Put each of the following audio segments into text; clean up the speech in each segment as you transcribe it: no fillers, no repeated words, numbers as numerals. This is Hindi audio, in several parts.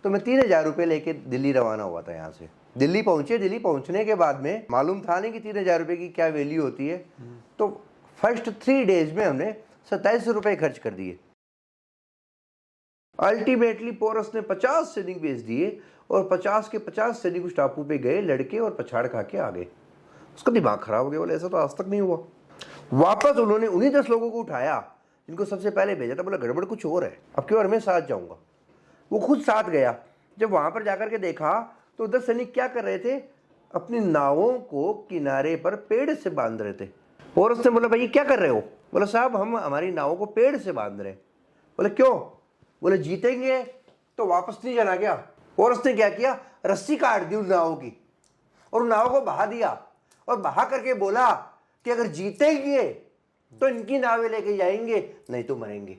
तो मैं 3,000 रुपये लेके दिल्ली रवाना हुआ था। यहाँ से दिल्ली पहुँचे। दिल्ली पहुँचने के बाद में मालूम था नहीं कि 3,000 रुपये की क्या वैल्यू होती है। तो फर्स्ट 3 डेज में हमने 2700 रुपये खर्च कर दिए। अल्टीमेटली पोरस ने 50 सैनिक भेज दिए और 50 के 50 सैनिक उस टापू पे गए लड़के और पछाड़ खा के आ गए। उसका दिमाग खराब हो गया, बोले ऐसा तो आज तक नहीं हुआ। वापस उन्होंने उन्हीं 10 लोगों को उठाया जिनको सबसे पहले भेजा था। बोला गड़बड़ कुछ और है, अब की बार मैं साथ जाऊंगा। वो खुद साथ गया। जब वहां पर जाकर के देखा तो 10 सैनिक क्या कर रहे थे, अपनी नावों को किनारे पर पेड़ से बांध रहे थे। पोरस ने बोला भाई क्या कर रहे हो? बोला साहब हम हमारी नावों को पेड़ से बांध रहे। बोले क्यों? बोले जीतेंगे तो वापस नहीं जाना क्या? पोरस ने क्या किया, रस्सी काट दी उन नावों की और उन नावों को बहा दिया और बहा करके बोला कि अगर जीतेंगे तो इनकी नावें लेके जाएंगे, नहीं तो मरेंगे।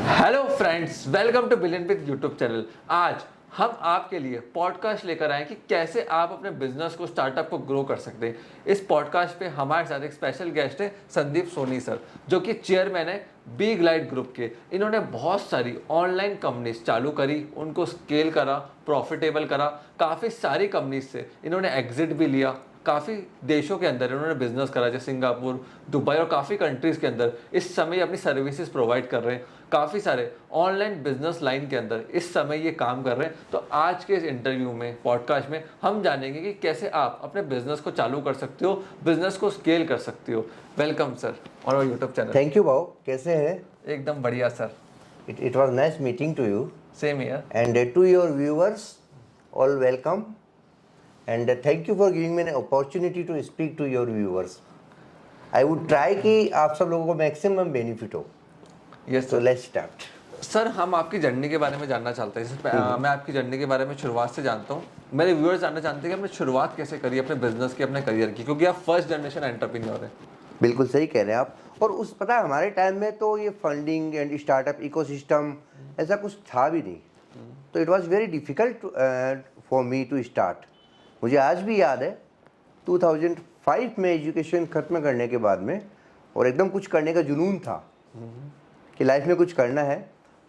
Hello friends, welcome two billion with YouTube channel. आज हम आपके लिए पॉडकास्ट लेकर आए कि कैसे आप अपने बिजनेस को, स्टार्टअप को ग्रो कर सकते हैं। इस पॉडकास्ट पे हमारे साथ एक स्पेशल गेस्ट है संदीप सोनी सर, जो कि चेयरमैन है बिग लाइट ग्रुप के। इन्होंने बहुत सारी ऑनलाइन कंपनीज चालू करी, उनको स्केल करा, प्रॉफिटेबल करा। काफ़ी सारी कंपनीज से इन्होंने एग्जिट भी लिया। काफ़ी देशों के अंदर इन्होंने बिजनेस करा, जैसे सिंगापुर, दुबई और काफ़ी कंट्रीज़ के अंदर इस समय अपनी सर्विसेज प्रोवाइड कर रहे हैं। काफ़ी सारे ऑनलाइन बिजनेस लाइन के अंदर इस समय ये काम कर रहे हैं। तो आज के इस इंटरव्यू में, पॉडकास्ट में हम जानेंगे कि कैसे आप अपने बिजनेस को चालू कर सकते हो, बिजनेस को स्केल कर सकते हो। Welcome sir on our YouTube channel. Thank you भाऊ, कैसे हैं? एकदम बढ़िया sir. It was nice meeting to you. Same here. And to your viewers, all welcome. And thank you for giving me an opportunity to speak to your viewers. I would try कि आप सब लोगों को मैक्सिमम बेनिफिट हो। Yes So let's start. Sir, हम आपकी जर्नी के बारे में जानना चाहते हैं। जैसे मैं आपकी जर्नी के बारे में शुरुआत से जानता हूँ, मेरे व्यूअर्स जानना चाहते हैं कि आपने शुरुआत कैसे करी अपने बिजनेस की, अपने करियर की, क्योंकि आप फर्स्ट जनरेशन एंटरप्रेन्योर हैं। बिल्कुल सही कह रहे हैं आप। और उस पता है हमारे टाइम में तो ये फंडिंग एंड स्टार्टअप इकोसिस्टम ऐसा कुछ था भी नहीं। तो it was very difficult for me to start. मुझे आज भी याद है 2005 में एजुकेशन ख़त्म करने के बाद में, और एकदम कुछ करने का जुनून था कि लाइफ में कुछ करना है।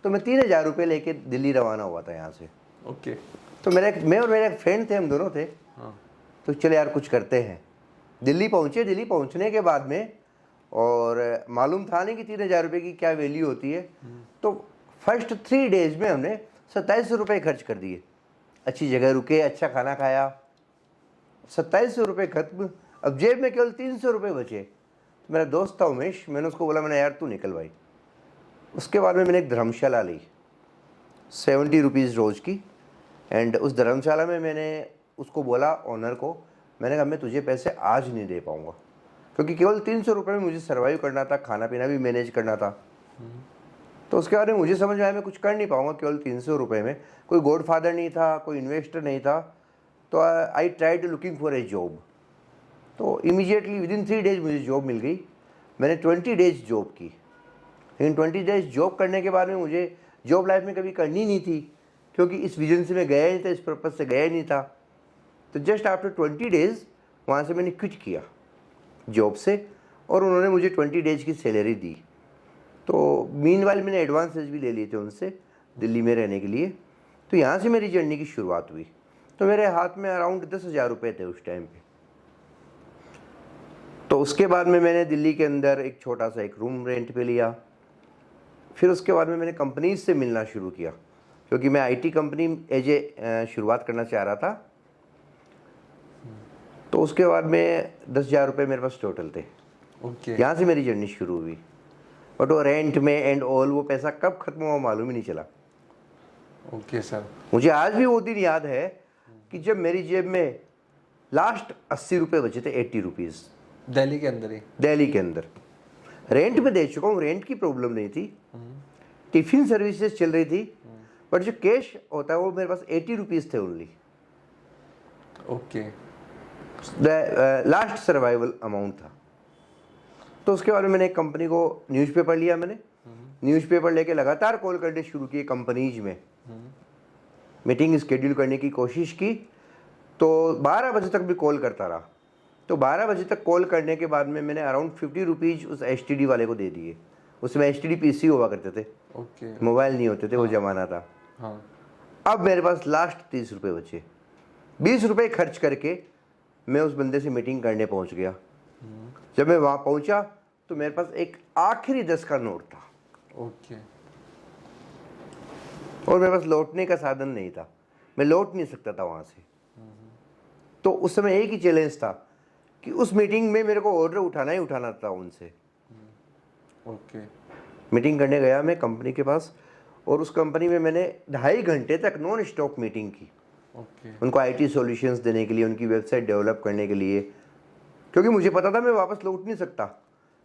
तो मैं 3,000 रुपये लेके दिल्ली रवाना हुआ था यहाँ से। ओके। तो मैं और मेरा एक फ्रेंड थे, हम दोनों थे। तो चले यार कुछ करते हैं। दिल्ली पहुँचे। दिल्ली पहुँचने के बाद में और मालूम था नहीं कि 3,000 रुपये की क्या वैल्यू होती है। तो फर्स्ट 3 डेज में हमने 2700 रुपये खर्च कर दिए। अच्छी जगह रुके, अच्छा खाना खाया। 2700 रुपये खत्म। अब जेब में केवल 300 रुपये बचे। तो मेरा दोस्त था उमेश, मैंने उसको बोला, मैंने यार तू निकल भाई। उसके बाद में मैंने एक धर्मशाला ली 70 रुपीज़ रोज़ की। एंड उस धर्मशाला में मैंने उसको बोला, ओनर को, मैंने कहा मैं तुझे पैसे आज नहीं दे पाऊँगा, क्योंकि केवल 300 रुपये में मुझे सर्वाइव करना था, खाना पीना भी मैनेज करना था। तो उसके बाद में मुझे समझ में आया मैं कुछ कर नहीं पाऊँगा केवल 300 रुपये में। कोई गॉड फादर नहीं था, कोई इन्वेस्टर नहीं था। तो I tried looking for a job. तो इमीडिएटली विदिन 3 डेज मुझे जॉब मिल गई। मैंने 20 डेज जॉब की। लेकिन 20 डेज जॉब करने के बाद में मुझे जॉब लाइफ में कभी करनी नहीं थी, क्योंकि इस विजन से मैं गया ही नहीं था, इस पर्पज़ से गया ही नहीं था। तो जस्ट आफ्टर 20 डेज वहाँ से मैंने क्विट किया जॉब से, और उन्होंने मुझे 20 डेज की सैलरी दी। तो मीनवाइल मैंने एडवांसेस भी ले लिए थे उनसे दिल्ली में रहने के लिए। तो यहाँ से मेरी जर्नी की शुरुआत हुई। तो मेरे हाथ में अराउंड 10,000 रुपये थे उस टाइम पे। तो उसके बाद में मैंने दिल्ली के अंदर एक छोटा सा एक रूम रेंट पे लिया। फिर उसके बाद में मैंने कंपनीज से मिलना शुरू किया, क्योंकि मैं आईटी कंपनी एज ए शुरुआत करना चाह रहा था। तो उसके बाद में 10,000 रुपये मेरे पास टोटल थे। ओके। यहाँ से मेरी जर्नी शुरू हुई। बट वो रेंट में एंड ऑल वो पैसा कब खत्म हुआ मालूम ही नहीं चला। Okay sir. मुझे आज भी वो दिन याद है कि जब मेरी जेब में लास्ट 80 रुपये बचे थे, 80 रुपीज़। दिल्ली के अंदर ही? दिल्ली के अंदर। रेंट में दे चुका हूँ, रेंट की प्रॉब्लम नहीं थी, टिफिन सर्विसेज चल रही थी। बट जो कैश होता है वो मेरे पास 80 रुपीज़ थे only. Okay. Last survival amount था। तो उसके बाद में मैंने एक कंपनी को न्यूज़पेपर लिया। मैंने न्यूज़पेपर लेके लगातार कॉल करने शुरू किए कंपनीज में। मीटिंग स्केड्यूल करने की कोशिश की। तो 12 बजे तक भी कॉल करता रहा। तो 12 बजे तक कॉल करने के बाद में मैंने अराउंड 50 रुपीज़ उस एसटीडी वाले को दे दिए। उसमें HTD PC हुआ करते थे, ओके। मोबाइल नहीं होते थे, वो जमाना था। हाँ। अब मेरे पास लास्ट 30 रुपये बचे। 20 रुपये खर्च करके मैं उस बंदे से मीटिंग करने पहुंच गया। जब मैं वहाँ पहुंचा तो मेरे पास एक आखिरी 10 का नोट था ओके। और मेरे पास लौटने का साधन नहीं था, मैं लौट नहीं सकता था वहाँ से। तो उस समय एक ही चैलेंज था कि उस मीटिंग में मेरे को ऑर्डर उठाना ही उठाना था उनसे। ओके। मीटिंग करने गया मैं कंपनी के पास और उस कंपनी में मैंने 2.5 घंटे तक नॉन स्टॉप मीटिंग की। ओके। उनको IT सॉल्यूशंस देने के लिए, उनकी वेबसाइट डेवलप करने के लिए, क्योंकि मुझे पता था मैं वापस लौट नहीं सकता।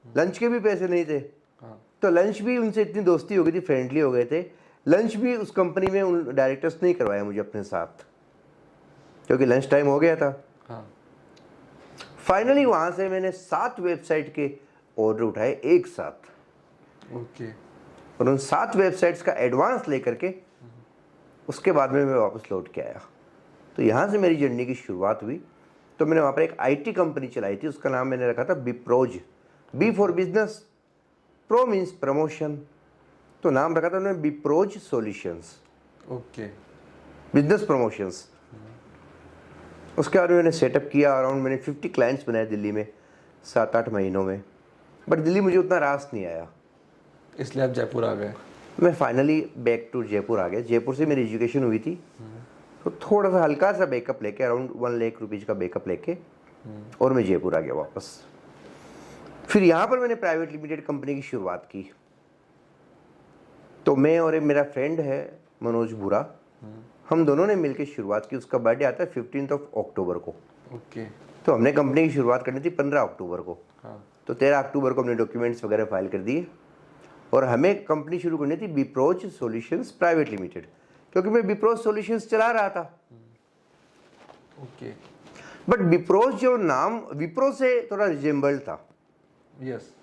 लंच के भी पैसे नहीं थे। हाँ। तो लंच भी उनसे इतनी दोस्ती हो गई थी, फ्रेंडली हो गए थे। लंच भी उस कंपनी में उन डायरेक्टर्स ने करवाया मुझे अपने साथ, क्योंकि लंच टाइम हो गया था। हाँ। फाइनली वहाँ से मैंने 7 वेबसाइट के ऑर्डर उठाए एक साथ ओके। और उन 7 वेबसाइट्स का एडवांस लेकर के उसके बाद में मैं वापस लौट के आया। तो यहाँ से मेरी जर्नी की शुरुआत हुई। तो मैंने वहाँ पर एक IT कंपनी चलाई थी, उसका नाम मैंने रखा था बिप्रोज। B for business, pro means promotion, तो नाम रखा था मैंने बिप्रोज सॉल्यूशंस, ओके। Business promotions. उसके बाद मैंने सेटअप किया, अराउंड मैंने 50 क्लाइंट्स बनाए दिल्ली में 7-8 महीनों में। बट दिल्ली मुझे उतना रास नहीं आया, इसलिए आप जयपुर आ गए। मैं फाइनली बैक टू जयपुर आ गया। जयपुर से मेरी एजुकेशन हुई थी, तो थोड़ा सा हल्का सा बैकअप लेके, अराउंड 1 लाख रुपीज़ का बैकअप लेके और मैं जयपुर आ गया वापस। फिर यहाँ पर मैंने प्राइवेट लिमिटेड कंपनी की शुरुआत की। तो मैं और एक मेरा फ्रेंड है मनोज बुरा, हम दोनों ने मिलकर शुरुआत की। उसका बर्थडे आता है 15 अक्टूबर को। ओके। तो हमने कंपनी की शुरुआत करनी थी 15 अक्टूबर को। हाँ। तो 13 अक्टूबर को हमने डॉक्यूमेंट्स वगैरह फाइल कर दिए और हमें कंपनी शुरू करनी थी बिप्रोज सॉल्यूशंस प्राइवेट लिमिटेड, क्योंकि मैं बिप्रोज सॉल्यूशंस चला रहा था। ओके। बट बिप्रोज जो नाम विप्रो से थोड़ा रिजेंबल था, यस।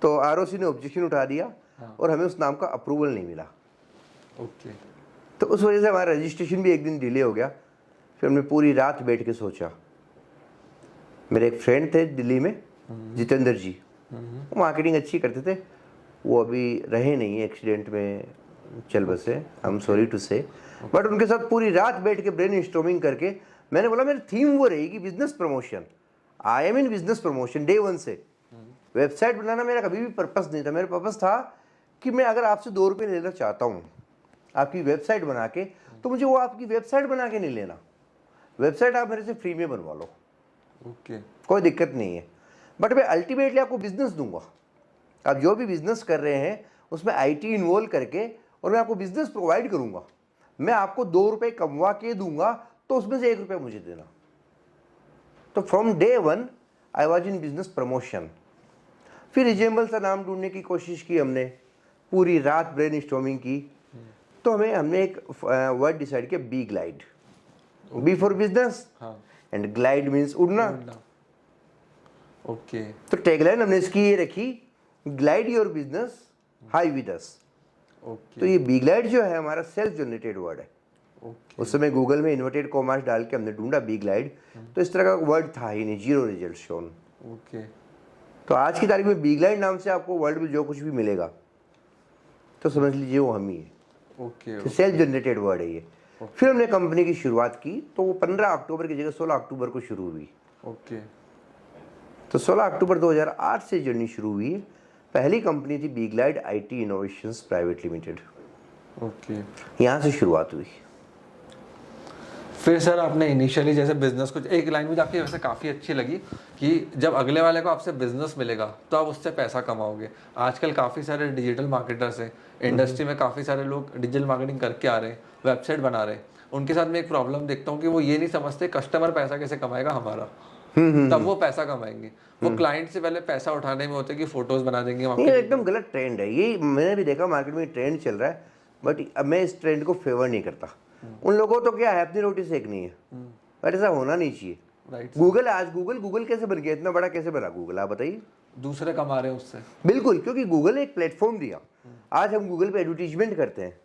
तो ROC ने ऑब्जेक्शन उठा दिया और हमें उस नाम का अप्रूवल नहीं मिला। ओके। तो उस वजह से हमारा रजिस्ट्रेशन भी एक दिन डिले हो गया। फिर हमने पूरी रात बैठ के सोचा। मेरे एक फ्रेंड थे दिल्ली में, जितेंद्र जी, वो मार्केटिंग अच्छी करते थे, वो अभी रहे नहीं, एक्सीडेंट में चल बसे, आई एम सॉरी टू से। बट उनके साथ पूरी रात बैठ के ब्रेन स्टॉर्मिंग करके मैंने बोला मेरी थीम वो रहेगी business promotion. I am in business promotion day 1 से। वेबसाइट बनाना मेरा कभी भी पर्पस नहीं था। मेरा पर्पस था कि मैं अगर आपसे 2 रुपये लेना चाहता हूँ आपकी वेबसाइट बना के, तो मुझे वो आपकी वेबसाइट बना के नहीं लेना, वेबसाइट आप मेरे से फ्री में बनवा लो, ओके। कोई दिक्कत नहीं है। बट मैं अल्टीमेटली आपको बिजनेस दूंगा। आप जो भी बिजनेस कर रहे हैं उसमें IT इन्वॉल्व करके और मैं आपको बिजनेस प्रोवाइड करूंगा। मैं आपको 2 रुपये कमवा के दूंगा, तो उसमें से 1 रुपया मुझे देना। तो from day 1 I was in business promotion. फिर रिजेंबल सा नाम ढूंढने की कोशिश की हमने, पूरी रात ब्रेन स्टॉर्मिंग की। तो हमने एक वर्ड डिसाइड किया, B glide. B for business and glide means उड़ना। ओके। तो टैगलाइन हमने इसकी ये रखी, glide your business high with us. Okay. तो ये बी ग्लाइड जो है हमारा सेल्फ जनरेटेड वर्ड है। ओके। उस समय गूगल में इन्वर्टेड कॉमास डाल के हमने ढूंढा बी ग्लाइड, तो इस तरह का वर्ड था ही नहीं, 0 रिजल्ट शोन। ओके। तो आज की तारीख में बी ग्लाइड नाम से आपको वर्ल्ड में जो कुछ भी मिलेगा तो समझ लीजिए वो हम ही है। ओके। सेल्फ जनरेटेड वर्ड है ये। फिर हमने कंपनी की शुरुआत की, तो वो 15 अक्टूबर की जगह 16 अक्टूबर को शुरू हुई। ओके। तो 16 अक्टूबर 2008 से जर्नी शुरू हुई है। पहली कंपनी थी B glide IT innovations private limited. Okay. यहाँ से शुरुआत हुई। फिर सर आपने इनिशियली जैसे बिजनेस को, एक लाइन मुझे आपकी वैसे काफ़ी अच्छी लगी कि जब अगले वाले को आपसे बिजनेस मिलेगा तो आप उससे पैसा कमाओगे। आजकल काफ़ी सारे डिजिटल मार्केटर्स हैं, इंडस्ट्री में काफ़ी सारे लोग डिजिटल मार्केटिंग करके आ रहे हैं, वेबसाइट बना रहे हैं। उनके साथ मैं एक प्रॉब्लम देखता हूँ कि वो ये नहीं समझते कस्टमर पैसा कैसे कमाएगा हमारा, तब वो पैसा कमाएंगे। वो क्लाइंट से पहले पैसा उठाने में होते कि फोटोज बना देंगे। ये एकदम गलत ट्रेंड है। ये मैंने भी देखा मार्केट में ट्रेंड चल रहा है, बट अब मैं इस ट्रेंड को फेवर नहीं करता। उन लोगों तो क्या है, अपनी रोटी सेकनी है, बट ऐसा होना नहीं चाहिए। राइट। गूगल आज गूगल कैसे बन गया, इतना बड़ा कैसे बना गूगल, आप बताइए। दूसरे कमा रहे हैं उससे। बिल्कुल, क्योंकि गूगल ने एक प्लेटफॉर्म दिया। आज हम गूगल पे एडवर्टीजमेंट करते हैं।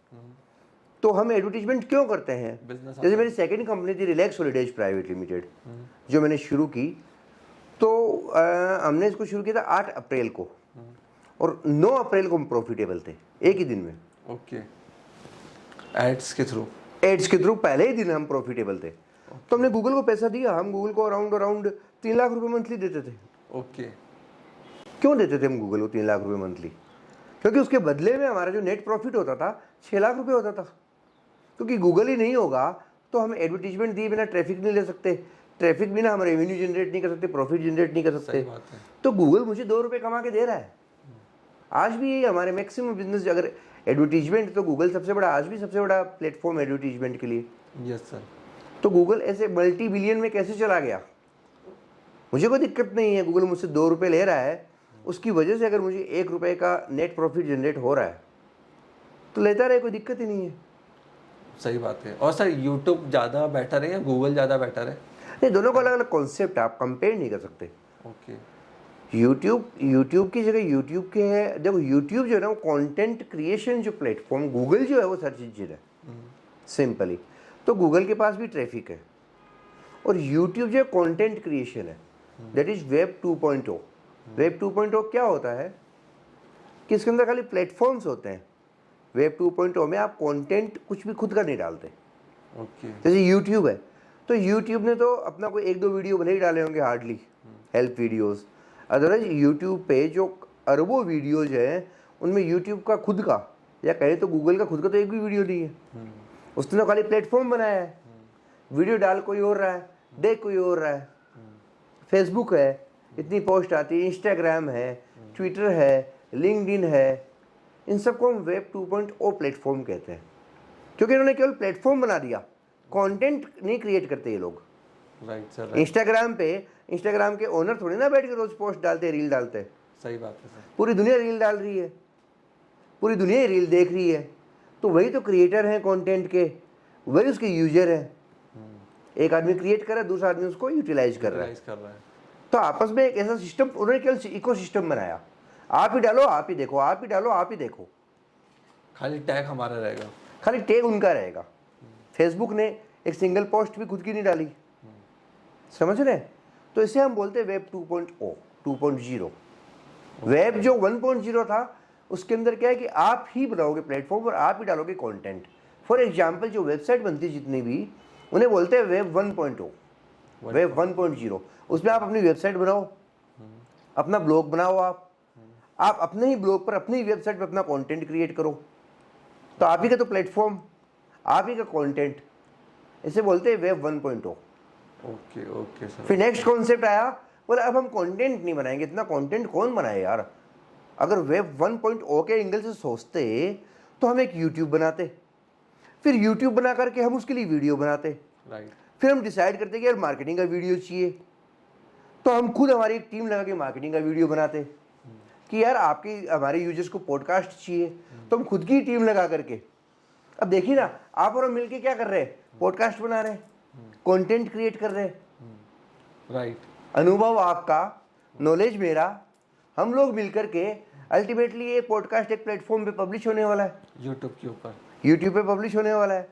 तो हम एडवर्टीजमेंट क्यों करते हैं? जैसे मेरी सेकंड कंपनी थी रिलैक्स हॉलीडेज प्राइवेट लिमिटेड, जो मैंने शुरू की। तो हमने इसको शुरू किया था 8 अप्रैल को और 9 अप्रैल को हम प्रॉफिटेबल थे, एक ही दिन में। ओके, एड्स के थ्रू? एड्स के थ्रू पहले ही दिन हम प्रॉफिटेबल थे। तो हमने गूगल को पैसा दिया, हम गूगल को अराउंड 3 लाख रुपए मंथली देते थे। ओके, क्यों देते थे हम गूगल को 3 लाख रुपए मंथली? क्योंकि उसके बदले में हमारा जो नेट प्रॉफिट होता था 6 लाख रुपए होता था। क्योंकि गूगल ही नहीं होगा तो हम एडवर्टीजमेंट दिए बिना ट्रैफिक नहीं ले सकते, ट्रैफिक बिना हम रेवेन्यू जनरेट नहीं कर सकते, प्रॉफिट जनरेट नहीं कर सकते। तो गूगल मुझे 2 रुपये कमा के दे रहा है। आज भी यही हमारे मैक्सिमम बिजनेस, अगर एडवर्टीजमेंट, तो गूगल सबसे बड़ा, आज भी सबसे बड़ा प्लेटफॉर्म एडवर्टीजमेंट के लिए। Yes sir. तो गूगल ऐसे मल्टी बिलियन में कैसे चला गया? मुझे कोई दिक्कत नहीं है, गूगल मुझसे 2 रुपये ले रहा है, उसकी वजह से अगर मुझे 1 रुपये का नेट प्रॉफिट जनरेट हो रहा है तो लेता रहे, कोई दिक्कत ही नहीं है। सही बात है। और सर यूट्यूब ज़्यादा बेटर है या गूगल ज़्यादा बेटर है? नहीं, दोनों का अलग अलग कॉन्सेप्ट है, आप कंपेयर नहीं कर सकते। ओके। यूट्यूब की जगह यूट्यूब के है, देखो यूट्यूब जो है ना वो कंटेंट क्रिएशन जो प्लेटफॉर्म, गूगल जो है वो सर्च इंजन है सिंपली। तो गूगल के पास भी ट्रैफिक है और यूट्यूब जो है कंटेंट क्रिएशन है, दैट इज वेब 2.0। वेब 2.0 क्या होता है कि इसके अंदर खाली प्लेटफॉर्म्स होते हैं। वेब 2.0 में आप कंटेंट कुछ भी खुद का नहीं डालते। ओके। जैसे यूट्यूब है, तो यूट्यूब ने तो अपना कोई 1-2 वीडियो भले ही डाले होंगे, hardly help videos. Otherwise YouTube पे जो अरबों वीडियोज हैं उनमें यूट्यूब का खुद का, या कहें तो गूगल का खुद का तो एक भी वीडियो नहीं है। उसने तो खाली प्लेटफॉर्म बनाया है, वीडियो डाल कोई और रहा है, देख कोई और रहा है। फेसबुक है, इतनी पोस्ट आती है, इंस्टाग्राम है, ट्विटर है, लिंक्डइन है, इन सबको हम वेब 2.0 प्लेटफॉर्म कहते हैं, क्योंकि इन्होंने केवल प्लेटफॉर्म बना दिया, कंटेंट नहीं क्रिएट करते ये लोग। Right sir. इंस्टाग्राम के ओनर थोड़ी ना बैठ के रोज पोस्ट डालते, रील डालते। सही बात है सर। पूरी दुनिया रील डाल रही है, पूरी दुनिया ही रील देख रही है, तो वही तो क्रिएटर हैं कंटेंट के, वही उसके यूजर हैं। एक आदमी क्रिएट कर रहा है, दूसरा आदमी उसको यूटिलाइज कर रहा है। तो आपस में एक ऐसा सिस्टम, उन्होंने केवल इको सिस्टम बनाया, आप ही डालो आप ही देखो, आप ही डालो आप ही देखो, खाली टैग हमारा रहेगा, खाली टैग उनका रहेगा। फेसबुक ने एक सिंगल पोस्ट भी खुद की नहीं डाली, समझ रहे? तो इसे हम बोलते हैं वेब 2.0, 2.0। वेब जो 1.0 था उसके अंदर क्या है कि आप ही बनाओगे प्लेटफॉर्म और आप ही डालोगे कंटेंट। फॉर एग्जांपल जो वेबसाइट बनती है जितनी भी, उन्हें बोलते हैं वेब 1.0, वेब 1.0। उसमें आप अपनी वेबसाइट बनाओ, अपना ब्लॉग बनाओ, आप अपने ही ब्लॉग पर, अपनी वेबसाइट पर अपना कंटेंट क्रिएट करो। तो आप ही का तो प्लेटफॉर्म, आप ही का कंटेंट, इसे बोलते हैं वेब 1.0। Okay okay sir. फिर नेक्स्ट कॉन्सेप्ट आया, बोले अब हम कंटेंट नहीं बनाएंगे, इतना कंटेंट कौन बनाए यार। अगर वेब 1.0 के एंगल से सोचते तो हम एक यूट्यूब बनाते, फिर यूट्यूब बना करके हम उसके लिए वीडियो बनाते। राइट। फिर हम डिसाइड करते कि यार मार्केटिंग का वीडियो चाहिए, तो हम खुद हमारी एक टीम लगा के मार्केटिंग का वीडियो बनाते। कि यार आपकी हमारे यूजर्स को पॉडकास्ट चाहिए, तो हम खुद की टीम लगा करके, अब देखिए ना, आप और हम मिलके क्या कर रहे हैं, पॉडकास्ट बना रहे हैं, कंटेंट क्रिएट कर रहे हैं। राइट। अनुभव आपका, नॉलेज मेरा, हम लोग मिलकर के अल्टीमेटली ये पॉडकास्ट एक प्लेटफॉर्म पे पब्लिश होने वाला है, यूट्यूब के ऊपर, यूट्यूब पे पब्लिश होने वाला है।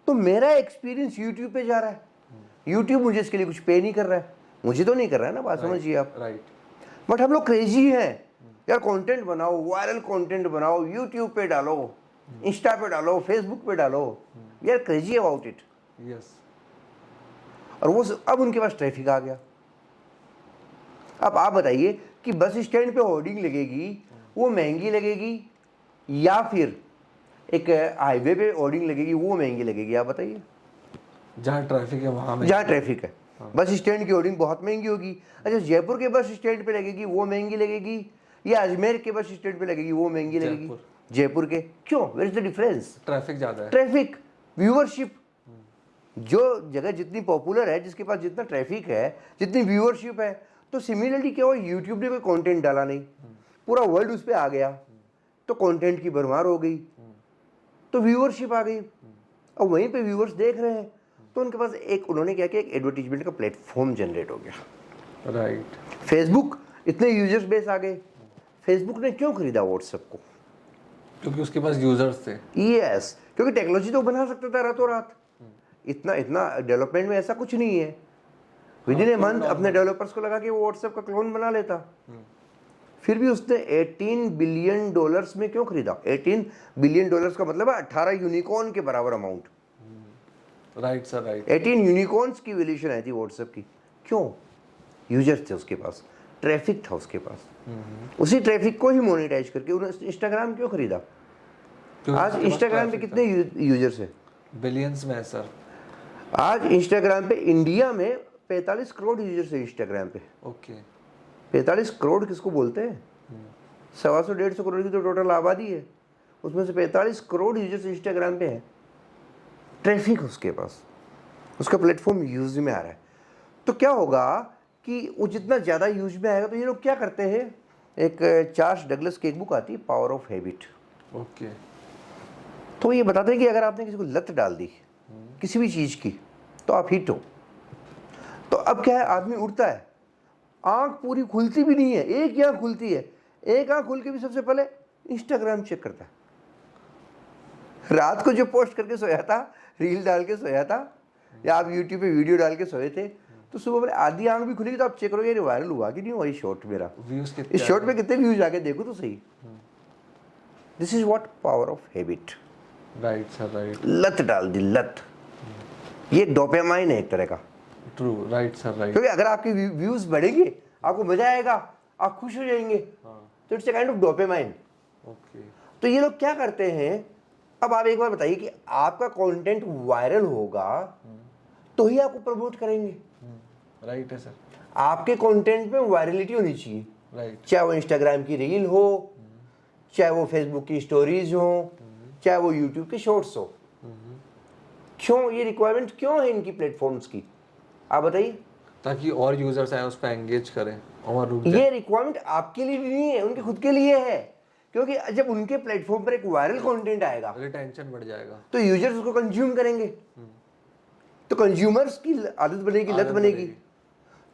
तो मेरा एक्सपीरियंस यूट्यूब पे जा रहा है, यूट्यूब मुझे इसके लिए कुछ पे नहीं कर रहा है, मुझे तो नहीं कर रहा है ना, बात समझिए आप। राइट। बट हम लोग क्रेजी हैं यार, कंटेंट बनाओ, वायरल कंटेंट बनाओ, यूट्यूब पे डालो, इंस्टा पे डालो, फेसबुक पे डालो, we are crazy about it. Yes. और वो अब उनके पास ट्रैफिक आ गया। अब आप बताइए कि बस स्टैंड पे होर्डिंग लगेगी, वो महंगी लगेगी, या फिर एक हाईवे पे होर्डिंग लगेगी, वो महंगी लगेगी? आप बताइए। जहाँ ट्रैफिक है वहाँ, जहाँ ट्रैफिक है, बस स्टैंड की होर्डिंग बहुत महंगी होगी। अच्छा, जयपुर के बस स्टैंड पे लगेगी, वो महंगी लगेगी, या अजमेर के बस स्टैंड पे लगेगी, वो महंगी लगेगी? जयपुर के। क्यों? Where is the difference? Traffic ज़्यादा है। Traffic, viewership. जो जगह जितनी पॉपुलर है, जिसके पास जितना ट्रैफिक है, जितनी व्यूअरशिप है, तो सिमिलरली क्या हुआ, यूट्यूब ने कोई कंटेंट डाला नहीं, पूरा वर्ल्ड उस पर आ गया, तो कंटेंट की भरमार हो गई, तो व्यूअरशिप आ गई, और वहीं पे व्यूअर्स देख रहे हैं, तो उनके पास एक, उन्होंने क्या किया, एक एडवर्टीजमेंट का प्लेटफॉर्म जनरेट हो गया। राइट। फेसबुक, इतने यूजर्स बेस आ गए। फेसबुक ने क्यों खरीदा व्हाट्सएप को? क्योंकि उसके पास यूजर्स थे। यस, क्योंकि टेक्नोलॉजी तो बना सकता था रातों रात, इतना डेवलपमेंट में ऐसा कुछ नहीं है। विद इन ए मंथ अपने डेवलपर्स को लगा कि वो व्हाट्सएप का क्लोन बना लेता। फिर भी उसने $18 बिलियन में क्यों खरीदा? $18 बिलियन का मतलब है 18 यूनिकॉर्न के बराबर amount. Right sir, right. 18 unicorns की वैल्यूएशन आई थी व्हाट्सएप की। क्यों? यूजर्स थे उसके पास, ट्रैफिक था उसके पास। उसी ट्रैफिक को ही मोनेटाइज करके उन्होंने इंस्टाग्राम क्यों खरीदा? आज इंस्टाग्राम पे कितने यूजर्स हैं? बिलियंस में है सर। आज इंस्टाग्राम पे इंडिया में 45 करोड़ यूजर्स है इंस्टाग्राम पे। ओके। 45 करोड़ किसको बोलते हैं? 125-150 करोड़ की तो टोटल आबादी है, उसमें से 45 करोड़ यूजर्स इंस्टाग्राम पे हैं। ट्रैफिक उसके पास, उसका प्लेटफॉर्म यूज में आ रहा है। तो क्या होगा कि वो जितना ज़्यादा यूज में आएगा, तो ये लोग क्या करते हैं, एक चार्ल्स डगलस की एक बुक आती है पावर ऑफ हैबिट। ओके। तो ये बताते हैं कि अगर आपने किसी को लत डाल दी किसी भी चीज़ की, तो आप हिट हो। तो अब क्या है, आदमी उठता है, आंख पूरी खुलती भी नहीं है, एक ही आंख खुलती है, एक आंख खुल के भी सबसे पहले इंस्टाग्राम चेक करता है। रात को जो पोस्ट करके सोया था, रील डाल के सोया था, या आप यूट्यूब पे वीडियो डाल के सोए थे, तो सुबह मेरे आधी आंख भी खुलेगी तो आप चेक करोगे ये वायरल हुआ कि नहीं हुआ ये शॉर्ट मेरा, इस शॉर्ट में कितने व्यूज आके देखो तो सही। This is what power of habit. Right sir, right. लत डाल दी, लत। ये डोपामाइन है एक तरह का। True, right sir, right. क्योंकि अगर आपके व्यूज बढ़ेंगे, आपको मजा आएगा, आप खुश हो जाएंगे, तो it's a kind of dopamine. Okay. तो ये लोग क्या करते हैं, अब आप एक बार बताइए कि आपका कंटेंट वायरल होगा तो ही आपको प्रमोट करेंगे। राइट है सर। आपके कंटेंट में वायरलिटी होनी चाहिए, राइट। चाहे वो इंस्टाग्राम की रील हो, चाहे वो फेसबुक की स्टोरीज हो, चाहे वो यूट्यूब के शॉर्ट्स हो। क्यों ये रिक्वायरमेंट क्यों है इनकी प्लेटफॉर्म्स की, आप बताइए? ताकि और यूजर्स आए, उस पर एंगेज करें और रुक ये जाए। रिक्वायरमेंट आपके लिए भी नहीं है, उनके खुद के लिए है। क्योंकि जब उनके प्लेटफॉर्म पर एक वायरल कंटेंट आएगा, रिटेंशन बढ़ जाएगा, तो यूजर्स उसको कंज्यूम करेंगे, तो कंज्यूमर्स की आदत बनेगी, लत बनेगी।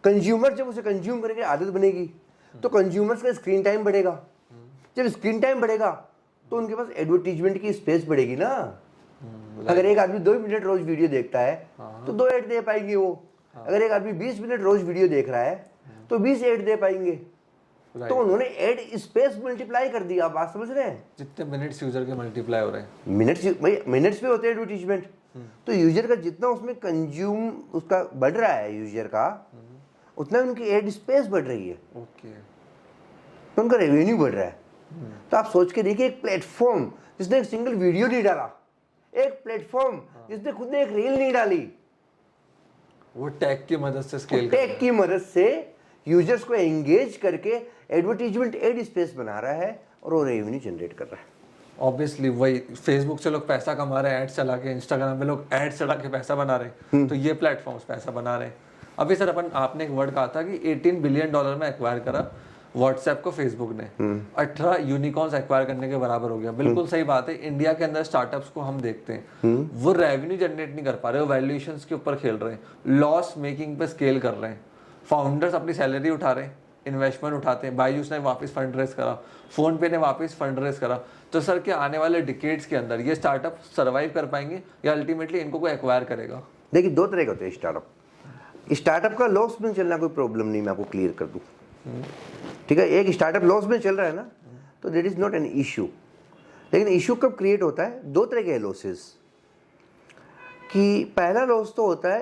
कंज्यूमर जब उसे कंज्यूम करेंगे, आदत बनेगी, तो कंज्यूमर्स का स्क्रीन टाइम बढ़ेगा। जब स्क्रीन टाइम बढ़ेगा तो उनके पास एडवर्टीजमेंट की स्पेस बढ़ेगी ना। अगर एक आदमी 2 मिनट रोज वीडियो देखता है तो 2 ऐड दे पाएंगे वो। अगर एक आदमी 20 मिनट रोज वीडियो देख रहा है तो 20 ऐड दे पाएंगे। तो उन्होंने ऐड स्पेस मल्टीप्लाई कर दिया। आप बात समझ रहे हैं? जितने मिनट्स यूजर के मल्टीप्लाई हो रहे हैं, मिनट्स पे होते हैं एडवर्टीजमेंट। तो यूजर का जितना उसमें कंज्यूम उसका बढ़ रहा है यूजर का, उतना उनकी एड स्पेस बढ़ रही है, ओके, तो उनका रेवेन्यू बढ़ रहा है। तो आप सोच के देखिए, एक प्लेटफॉर्म जिसने एक सिंगल वीडियो नहीं डाला, एक प्लेटफॉर्म जिसने खुद ने एक रील नहीं डाली, वो टैग की मदद से स्केल टैग की मदद से यूजर्स को एंगेज करके एडवर्टीजमेंट एड स्पेस बना रहा है और वो रेवेन्यू जनरेट कर रहा है। ऑब्वियसली वही फेसबुक से लोग पैसा कमा रहे हैं एड्स चला के, इंस्टाग्राम में लोग एड्स चला के पैसा बना रहे हैं, तो ये प्लेटफॉर्म्स पैसा बना रहे हैं। अभी सर आपने एक वर्ड कहा था कि $18 बिलियन में एक्वायर करा व्हाट्सएप को फेसबुक ने, 18 यूनिकॉर्न्स एक्वायर करने के बराबर हो गया। बिल्कुल सही बात है। इंडिया के अंदर स्टार्टअप्स को हम देखते हैं, वो रेवेन्यू जनरेट नहीं कर पा रहे, वो वैल्यूएशंस के ऊपर खेल रहे हैं, लॉस मेकिंग पे स्केल कर रहे हैं। फाउंडर्स अपनी सैलरी उठा रहे हैं, इन्वेस्टमेंट उठाते हैं। बायजूस ने वापस फंड रेज करा, फोन पे ने वापस फंड रेज करा। तो सर क्या आने वाले डिकेड्स के अंदर ये स्टार्टअप सर्वाइव कर पाएंगे या अल्टीमेटली इनको कोई एक्वायर करेगा? देखिए, 2 तरह के होते हैं स्टार्टअप। स्टार्टअप का लॉस में चलना कोई प्रॉब्लम नहीं, मैं आपको क्लियर कर दूं। ठीक है, एक स्टार्टअप लॉस में चल रहा है ना, तो that is not an issue. लेकिन इशू कब क्रिएट होता है? 2 तरह के लॉसेस। कि पहला लॉस तो होता है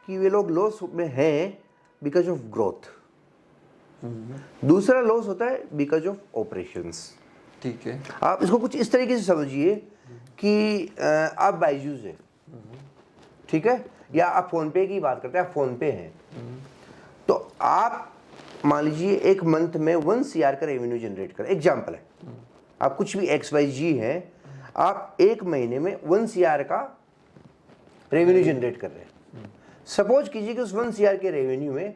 कि वे लोग लॉस में हैं बिकॉज ऑफ ग्रोथ। दूसरा लॉस होता है बिकॉज ऑफ ऑपरेशंस। ठीक है, आप इसको कुछ इस तरीके से समझिए कि आप बायजूस हैं, ठीक है, या आप फोन पे की बात करते हैं, आप फोन पे हैं, तो आप मान लीजिए एक मंथ में 1 CR का रेवेन्यू जनरेट करें। एग्जाम्पल है, आप कुछ भी XYZ हैं, आप एक महीने में 1 CR का रेवेन्यू जनरेट कर रहे हैं। सपोज कीजिए कि उस 1 CR के रेवेन्यू में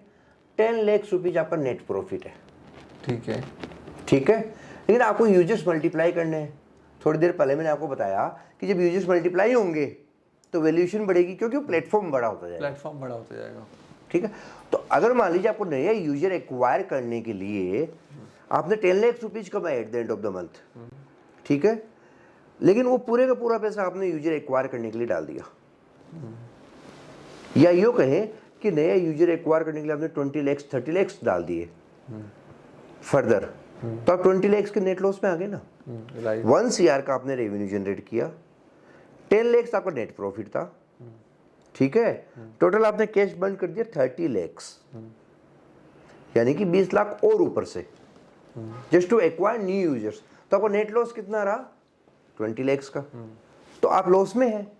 10 लाख रुपीज आपका नेट प्रॉफिट है। ठीक है, ठीक है, लेकिन आपको यूजर्स मल्टीप्लाई करने हैं। थोड़ी देर पहले मैंने आपको बताया कि जब यूजर्स मल्टीप्लाई होंगे तो वैल्यूएशन बढ़ेगी, क्योंकि प्लेटफॉर्म बड़ा होता जाएगा। प्लेटफॉर्म बड़ा होता जाएगा। ठीक है, तो अगर मान लीजिए आपको नया यूजर एक्वायर करने के लिए आपने 10 लाख रुपीज कमाए at the end of the month, ठीक है, लेकिन वो पूरे का पूरा पैसा आपने यूजर एक्वायर करने के लिए डाल दिया, या यूँ कहें कि नया यूजर एक्वायर करने के लिए आपने 20 लाख 30 लाख डाल दिए फर्दर, तो आप 20 lakhs के नेट लॉस में आ गए ना। राइट। 1 CR का आपने रेवेन्यू जनरेट किया, 10 lakhs आपका नेट प्रॉफिट था, ठीक है। टोटल आपने कैश बर्न कर दिया 30 lakhs, यानी कि 20 लाख और ऊपर से, just to acquire new users. तो आपका नेट लॉस कितना रहा? 20 lakhs का। तो आप लॉस में हैं,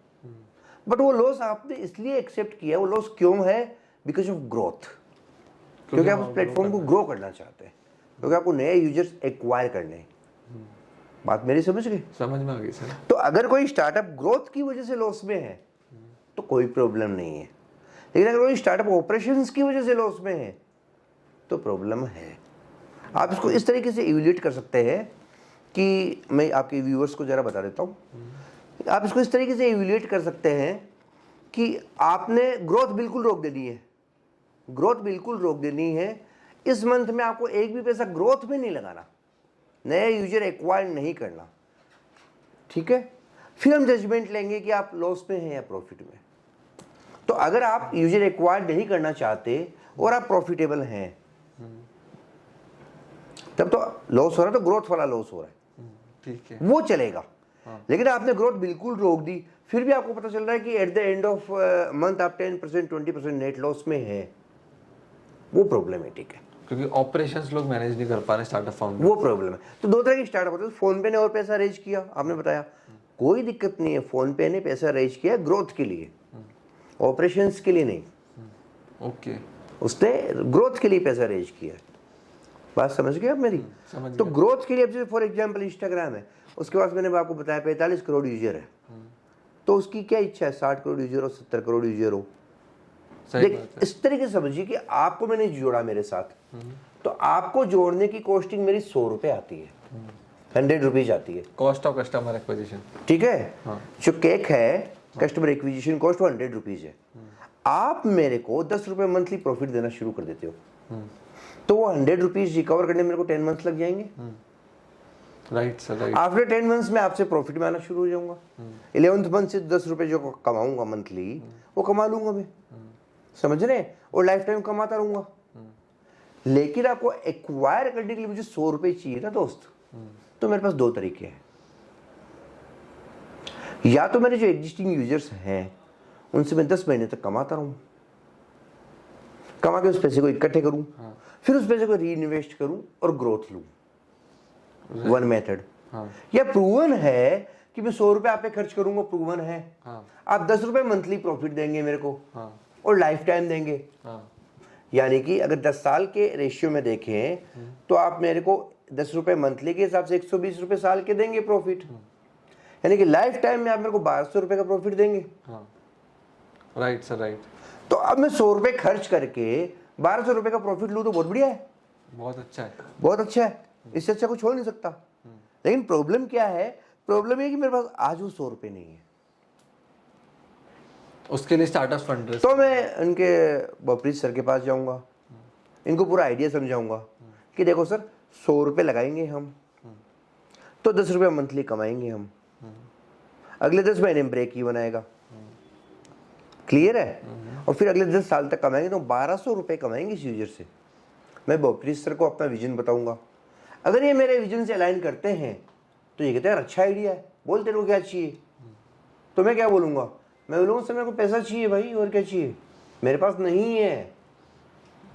बट वो लॉस आपने इसलिए एक्सेप्ट किया। वो लॉस क्यों है? बिकॉज ऑफ ग्रोथ, क्योंकि आप उस प्लेटफॉर्म को ग्रो करना चाहते हैं, क्योंकि आपको नए यूजर्स एक्वायर करने हैं। बात मेरी समझ गए? समझ में आ गई सर। तो अगर कोई स्टार्टअप ग्रोथ की वजह से लॉस में है तो कोई प्रॉब्लम नहीं है, लेकिन अगर कोई स्टार्टअप ऑपरेशंस की वजह से लॉस में है तो प्रॉब्लम है। आप इसको इस तरीके से इवैल्यूएट कर सकते हैं कि मैं आपके व्यूअर्स को जरा बता देता हूँ। आप इसको इस तरीके से इवैल्यूएट कर सकते हैं कि आपने ग्रोथ बिल्कुल रोक देनी है, ग्रोथ बिल्कुल रोक देनी है। इस मंथ में आपको एक भी पैसा ग्रोथ में नहीं लगाना, नया यूजर एक्वायर नहीं करना, ठीक है। फिर हम जजमेंट लेंगे कि आप लॉस में हैं या प्रॉफिट में। तो अगर आप यूजर एक्वायर नहीं करना चाहते और आप प्रॉफिटेबल हैं, तब तो लॉस हो रहा है, तो ग्रोथ वाला लॉस हो रहा है, ठीक है, वो चलेगा। लेकिन आपने ग्रोथ बिल्कुल रोक दी, फिर भी आपको पता चल रहा है कि at the end of month आप 10% 20% नेट लॉस में है, वो प्रॉब्लमेटिक है, क्योंकि ऑपरेशंस लोग मैनेज नहीं कर पा रहे स्टार्टअप फाउंडर। वो प्रॉब्लम है। तो दो तरह की स्टार्टअप होते हैं। फोन पे ने और पैसा रेज किया, आपने बताया, कोई दिक्कत नहीं है। फोन पे ने पैसा रेज किया ग्रोथ के लिए, ऑपरेशंस के लिए नहीं। ओके, उसने ग्रोथ के लिए पैसा रेज किया। बात समझ गए आप मेरी? समझ तो ग्रोथ के लिए, अब जैसे फॉर एग्जांपल इंस्टाग्राम है, उसके पास मैंने आपको बताया 45 करोड़ यूजर है, तो उसकी क्या इच्छा है? 60 करोड़ यूजर हो, 70 करोड़ यूजर हो। सही देख, बात है। इस तरीके से समझिए कि आपको मैंने जोड़ा मेरे साथ, तो आपको जोड़ने की कॉस्टिंग मेरी 100 रुपए आती है, 100 रुपीज आती है, कॉस्ट ऑफ कस्टमर एक्विजिशन, ठीक है। जो केक है, कस्टमर एक्विजिशन कॉस्ट 100 रुपीज है। आप मेरे को 10 रुपए मंथली प्रॉफिट देना शुरू कर देते हो, तो वो 100 रुपीज रिकवर करने में मेरे को 10 मंथ लग जाएंगे। Right sir, right. After 10 months में आपसे प्रॉफिट में आना शुरू हो जाऊंगा। 11th मंथ से 10 रुपए जो कमाऊंगा मंथली, वो कमा लूंगा मैं, समझ रहे हैं, और लाइफ टाइम कमाता रहूंगा। लेकिन आपको एक्वायर करने के लिए मुझे 100 रुपए चाहिए ना दोस्त, तो मेरे पास दो तरीके हैं। या तो मेरे जो एग्जिस्टिंग यूजर्स हैं उनसे मैं 10 महीने तक कमाता रहूं, कमा के उस पैसे को इकट्ठे करूं, फिर उस पैसे को री इन्वेस्ट करूं और ग्रोथ लूं। One method. या प्रूवन है कि मैं 100 रुपए आप पे खर्च करूंगा, प्रूवन है। आप 10 रुपए मंथली प्रॉफिट देंगे मेरे को, और लाइफ टाइम देंगे। यानी कि अगर 10 साल के रेशियो में देखें तो आप मेरे को 10 रुपए मंथली के हिसाब से 120 रुपए साल के देंगे प्रॉफिट, यानी कि लाइफ टाइम में आप मेरे को 1200 रुपए का प्रॉफिट देंगे। Right sir, right. तो अब मैं 100 रुपए खर्च करके 1200 रुपए का प्रॉफिट लूं तो बहुत बढ़िया है, बहुत अच्छा है, बहुत अच्छा है। इससे अच्छा कुछ हो नहीं सकता। लेकिन प्रॉब्लम क्या है? प्रॉब्लम ये कि मेरे पास आज वो 100 रुपए नहीं है। उसके लिए स्टार्टअप फंडर्स, तो मैं इनके बॉपरीत सर के पास जाऊंगा, इनको पूरा आइडिया समझाऊंगा कि देखो सर, 100 रुपए लगाएंगे हम तो 10 रुपए मंथली कमाएंगे हम, अगले 10 महीने में ब्रेक ही बनाएगा, क्लियर है। और फिर अगले 10 साल तक कमाएंगे तो 1200 रुपए कमाएंगे इस यूजर से। मैं बॉपरीत सर को अपना विजन बताऊंगा। अगर ये मेरे विजन से अलाइन करते हैं तो ये कहते हैं यार अच्छा आइडिया है, बोल तेरे को क्या चाहिए? तो मैं क्या बोलूंगा? मैं बोलूंगा सर मेरे को पैसा चाहिए भाई, और क्या चाहिए, मेरे पास नहीं है।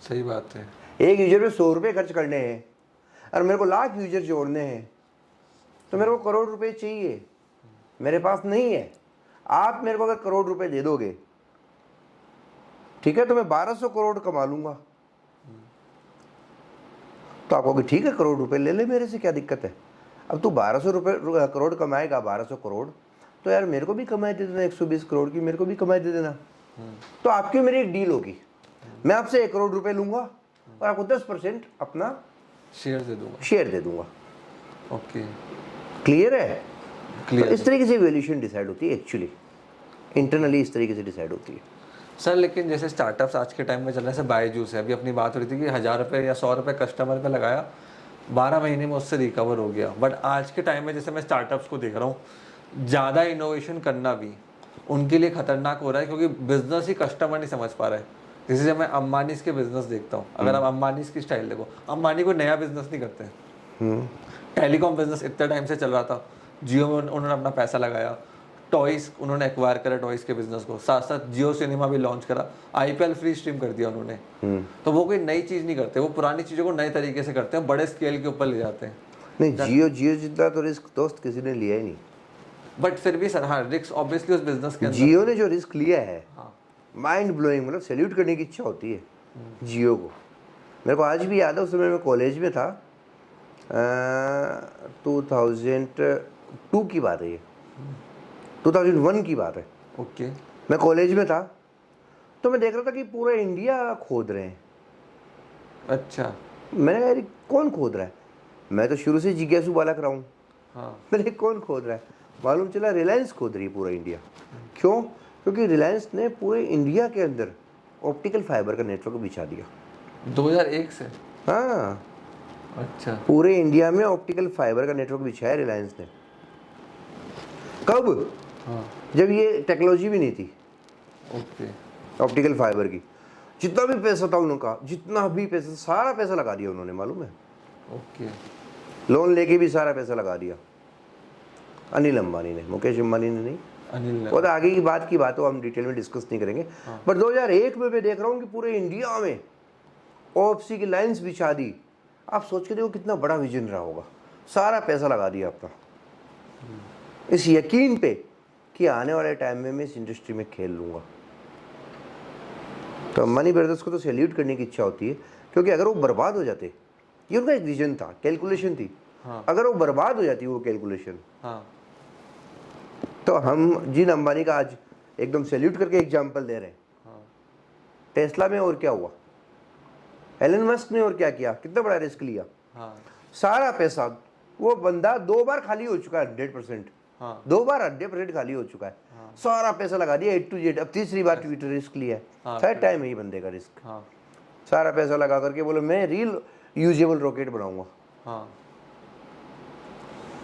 सही बात है। एक यूजर पे 100 रुपए खर्च करने हैं और मेरे को लाख यूजर जोड़ने हैं, तो मेरे को करोड़ रुपए चाहिए, मेरे पास नहीं है। आप मेरे को अगर करोड़ रुपए दे दोगे, ठीक है, तो मैं 1200 करोड़ कमा लूंगा। तो आप कहोगे ठीक है, करोड़ रुपए ले ले मेरे से, क्या दिक्कत है। अब तू 1200 रुपए करोड़ कमाएगा, 1200 करोड़, तो यार मेरे को भी कमाई दे देना 120 करोड़ की, मेरे को भी कमाई दे देना। तो आपकी मेरी एक डील होगी, मैं आपसे 1 करोड़ रुपए लूंगा और आपको 10% अपना शेयर दे दूंगा, शेयर दे दूंगा। ओके, क्लियर है? क्लियर। तो इस तरीके से वैल्यूएशन डिसाइड होती है, एक्चुअली इंटरनली इस तरीके से डिसाइड होती है। सर लेकिन जैसे स्टार्टअप्स आज के टाइम में चल रहे हैं, बायजूस है, अभी अपनी बात हो रही थी कि 1000 रुपये या 100 रुपये कस्टमर पे लगाया, 12 महीने में उससे रिकवर हो गया। बट आज के टाइम में जैसे मैं स्टार्टअप्स को देख रहा हूँ, ज़्यादा इनोवेशन करना भी उनके लिए खतरनाक हो रहा है, क्योंकि बिजनेस ही कस्टमर नहीं समझ पा रहा है। जैसे जब मैं अंबानीज के बिजनेस देखता हूँ, अगर आप अंबानीज की स्टाइल देखो, अंबानी कोई नया बिजनेस नहीं करते हैं, टेलीकॉम बिजनेस इतने टाइम से चल रहा था, जियो में उन्होंने अपना पैसा लगाया, टॉयज उन्होंने एक्वायर करा टॉयज के बिजनेस को, साथ साथ जियो सिनेमा भी लॉन्च करा, आईपीएल फ्री स्ट्रीम कर दिया उन्होंने। तो वो कोई नई चीज नहीं करते, वो पुरानी चीजों को नए तरीके से करते हैं, बड़े स्केल के ऊपर ले जाते हैं। नहीं, जियो जितना तो रिस्क दोस्त किसी ने लिया ही नहीं। बट फिर भी सर, हाँ, रिस्क ऑब्वियसली उस बिजनेस के अंदर। जियो ने जो रिस्क लिया है, हाँ, माइंड ब्लोइंग, मतलब सैल्यूट करने की इच्छा होती है जियो को। मेरे को आज भी याद है, उस समय मैं कॉलेज में था, 2002 की बात है, ये 2001 की बात है। ओके। मैं कॉलेज में था, तो मैं देख रहा था कि पूरा इंडिया खोद रहे हैं। अच्छा। मैंने कहा यार कौन खोद रहा है, मैं तो शुरू से जिज्ञासु बालक रहा हूँ। हाँ। मैंने कौन खोद रहा है, मालूम चला रिलायंस खोद रही है पूरा इंडिया। क्यों? क्योंकि रिलायंस ने पूरे इंडिया के अंदर ऑप्टिकल फाइबर का नेटवर्क बिछा दिया 2001 से। हाँ, अच्छा। पूरे इंडिया में ऑप्टिकल फाइबर का नेटवर्क बिछाया रिलायंस ने। कब? हाँ। जब ये टेक्नोलॉजी भी नहीं थी ओके। ऑप्टिकल फाइबर की। जितना भी पैसा था उनका, जितना भी पैसा, सारा पैसा लगा दिया उन्होंने, मालूम है। ओके। लोन लेके भी सारा पैसा लगा दिया अनिल अंबानी ने, मुकेश अंबानी ने नहीं। अनिल ने। वो तो आगे की बात हो, हम डिटेल में डिस्कस नहीं करेंगे। पर 2001 में मैं देख रहा हूँ कि पूरे इंडिया में ओएफसी की लाइंस बिछा दी। आप सोच के देखो कितना बड़ा विजन रहा होगा। सारा पैसा लगा दिया अपना, इस यकीन पे कि आने वाले टाइम में मैं इस इंडस्ट्री में खेल लूंगा। तो अंबानी ब्रदर्स को तो सैल्यूट करने की इच्छा होती है, क्योंकि अगर वो बर्बाद हो जाते, ये उनका एक विजन था, कैलकुलेशन थी। हाँ। अगर वो बर्बाद हो जाती वो कैलकुलेशन, हाँ। तो हम जिन अंबानी का आज एकदम सैल्यूट करके एग्जांपल दे रहे हैं। हाँ। टेस्ला में और क्या हुआ, एलन मस्क ने और क्या किया, कितना बड़ा रिस्क लिया। हाँ। सारा पैसा, वो बंदा 2 बार खाली हो चुका है 100%। हाँ। 2 बार 100% खाली हो चुका है। सारा पैसा लगा दिया A to Z। अब तीसरी बार ट्विटर रिस्क लिया है। हाँ, थर्ड टाइम है ये बंदे का रिस्क। हाँ। सारा पैसा लगा करके बोले मैं रियल यूजेबल रॉकेट बनाऊंगा। हाँ।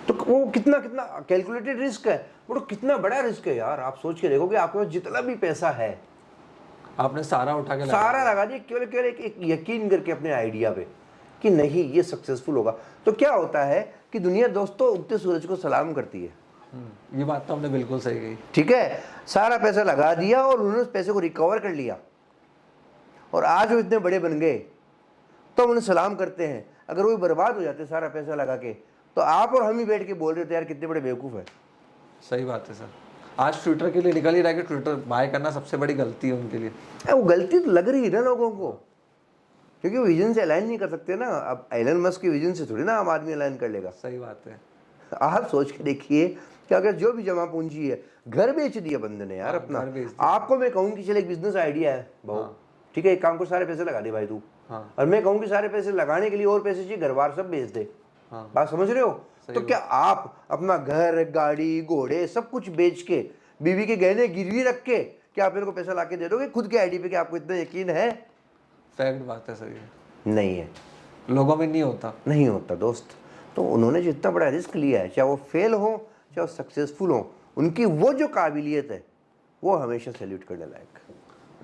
तो वो कितना कितना कैलकुलेटेड रिस्क है, वो तो कितना बड़ा रिस्क है यार। आप सोच के देखो कि आपके पास जितना भी पैसा है, आपने सारा उठा के सारा लगा दिया केवल केवल एक यकीन करके अपने आइडिया पे कि नहीं ये सक्सेसफुल होगा। तो क्या होता है कि दुनिया दोस्तों उगते सूरज को सलाम करती है। ये बात तो हमने बिल्कुल सही कही। ठीक है, सारा पैसा लगा दिया और उन्होंने उस पैसे को रिकवर कर लिया, और आज वो इतने बड़े बन गए, तो उन्हें सलाम करते हैं। अगर वो बर्बाद हो जाते सारा पैसा लगा के, तो आप और हम ही बैठ के बोल रहे थे यार कितने बड़े बेवकूफ़ है। सही बात है सर। आज ट्विटर के लिए निकल ही रहा है कि ट्विटर बाय करना सबसे बड़ी गलती है उनके लिए। वो गलती तो लग रही है ना लोगों को, क्योंकि वो विजन से अलाइन नहीं कर सकते ना। अब एलन मस्क के विजन से थोड़ी ना आम आदमी अलाइन कर लेगा। सही बात है। आप सोच के देखिए कि अगर जो भी जमा पूंजी है, घर बेच दिया बंदे ने यार अपना। आपको मैं कहूँ कि चल एक बिजनेस आइडिया है बहु, ठीक है, एक काम को सारे पैसे लगा दे भाई तू, और मैं कहूँ कि सारे पैसे लगाने के लिए और पैसे चाहिए, घर बार सब बेच दे। बात समझ रहे हो? तो क्या आप अपना घर, गाड़ी, घोड़े सब कुछ बेच के, बीवी के गहने गिरवी रख के, क्या आप मेरे को पैसा लाके दे दोगे खुद के आईडी पे? कि आपको इतना यकीन है? फैक्ट बात है सर, ये नहीं है, लोगों में नहीं होता। नहीं होता दोस्त। तो उन्होंने जितना बड़ा रिस्क लिया है, चाहे वो फेल हो चाहे वो सक्सेसफुल हो, उनकी वो जो काबिलियत है वो हमेशा सैल्यूट करने लायक।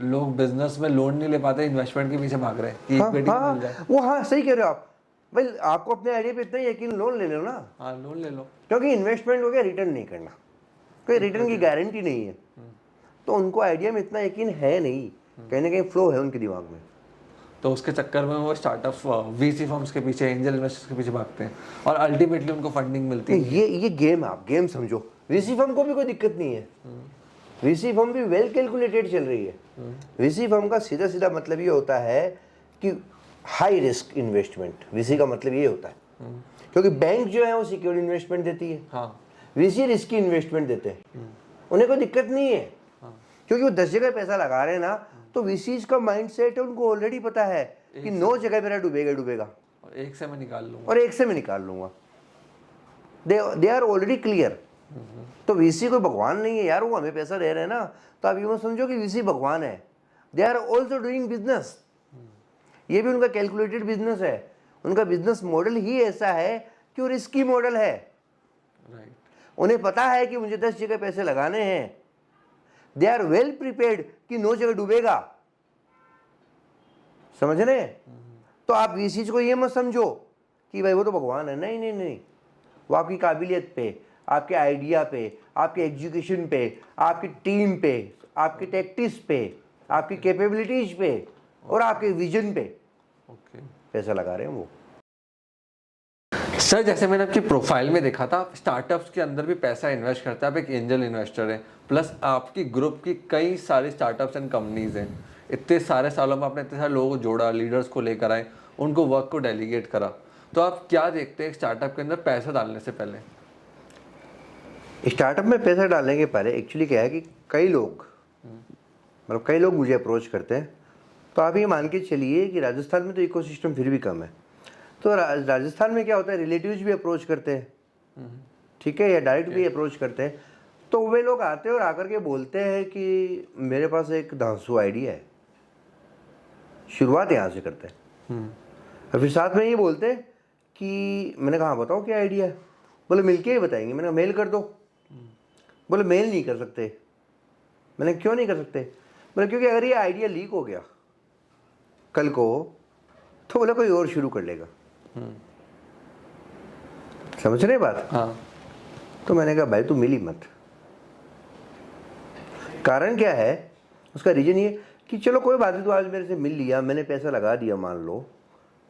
लोग बिजनेस में लोन नहीं ले पाते, इन्वेस्टमेंट के पीछे भाग रहे हैं कि इक्विटी मिल जाए। वो हाँ सही कह रहे हो आप भाई। आपको अपने आइडिया पे इतना यकीन, लोन ले लो ना। हाँ, लोन ले लो, क्योंकि इन्वेस्टमेंट हो गया, रिटर्न नहीं करना, कोई रिटर्न की गारंटी नहीं है। तो उनको आइडिया में इतना यकीन है नहीं, कहीं ना कहीं फ्लो है उनके दिमाग में। तो उसके चक्कर में वो स्टार्टअप वीसी फर्म्स के पीछे, एंजल इन्वेस्टर्स के पीछे भागते हैं, और अल्टीमेटली उनको फंडिंग मिलती है। ये गेम, आप गेम समझो। वीसी फर्म को भी कोई दिक्कत नहीं है, वीसी फर्म भी वेल कैलकुलेटेड चल रही है। वीसी फर्म का सीधा सीधा मतलब ये होता है कि हाई रिस्क इन्वेस्टमेंट। वीसी का मतलब ये होता है, क्योंकि बैंक जो है वो सिक्योर इन्वेस्टमेंट देती है। हाँ। वीसी रिस्की इन्वेस्टमेंट देते हैं, उन्हें कोई दिक्कत नहीं है। क्योंकि वो 10 जगह पैसा लगा रहे हैं ना, तो वीसीज का माइंड सेट है, उनको ऑलरेडी पता है कि 9 जगह मेरा डूबेगा डूबेगा, और एक से मैं निकाल लूंगा, और एक से मैं निकाल लूंगा। They are already clear. तो वीसी कोई भगवान नहीं है यार, वो हमें पैसा दे रहे हैं ना, तो आप यूँ समझो कि वीसी भगवान है। They are also doing business, ये भी उनका कैलकुलेटेड बिजनेस है। उनका बिजनेस मॉडल ही ऐसा है कि वो रिस्की मॉडल है। राइट। उन्हें पता है कि मुझे 10 जगह पैसे लगाने हैं। दे आर वेल प्रिपेयर्ड कि 9 जगह डूबेगा। समझ रहे? तो आप वीसीज को ये मत समझो कि भाई वो तो भगवान है। नहीं नहीं नहीं, वो आपकी काबिलियत पे, आपके आइडिया पे, आपके एग्जीक्यूशन पे, आपकी टीम पे, आपकी टैक्टिक्स पे, आपकी कैपेबिलिटीज पे और आपके विजन पे ओके पैसा लगा रहे हैं वो। सर, जैसे मैंने आपकी प्रोफाइल में देखा था, स्टार्टअप्स के अंदर भी पैसा इन्वेस्ट करते हैं, आप एक एंजल इन्वेस्टर हैं, प्लस आपकी ग्रुप की कई सारी स्टार्टअप्स एंड कंपनीज हैं। इतने सारे सालों में आपने इतने सारे लोगों को जोड़ा, लीडर्स को लेकर आए, उनको वर्क को डेलीगेट करा। तो आप क्या देखते हैं स्टार्टअप के अंदर पैसा डालने से पहले? स्टार्टअप में पैसा डालने के पहले एक्चुअली क्या है कि कई लोग मुझे अप्रोच करते हैं। तो आप ये मान के चलिए कि राजस्थान में तो इकोसिस्टम फिर भी कम है। तो राजस्थान में क्या होता है, रिलेटिव्स भी अप्रोच करते हैं, ठीक है, या डायरेक्ट भी अप्रोच करते हैं। तो वे लोग आते हैं और आकर के बोलते हैं कि मेरे पास एक धांसू आइडिया है, शुरुआत यहाँ से करते हैं। और फिर साथ में ये बोलते हैं कि मैंने कहा बताओ क्या आइडिया है। बोले मिलके ही बताएंगे। मैंने कहा मेल कर दो। बोले मेल नहीं कर सकते। मैंने क्यों नहीं कर सकते? बोले क्योंकि अगर ये आइडिया लीक हो गया कल को तो बोले कोई और शुरू कर लेगा। समझ रहे बात? हाँ। तो मैंने कहा भाई तू मिली मत। कारण क्या है उसका? रीजन ये कि चलो कोई बात नहीं, तू आज मेरे से मिल लिया, मैंने पैसा लगा दिया, मान लो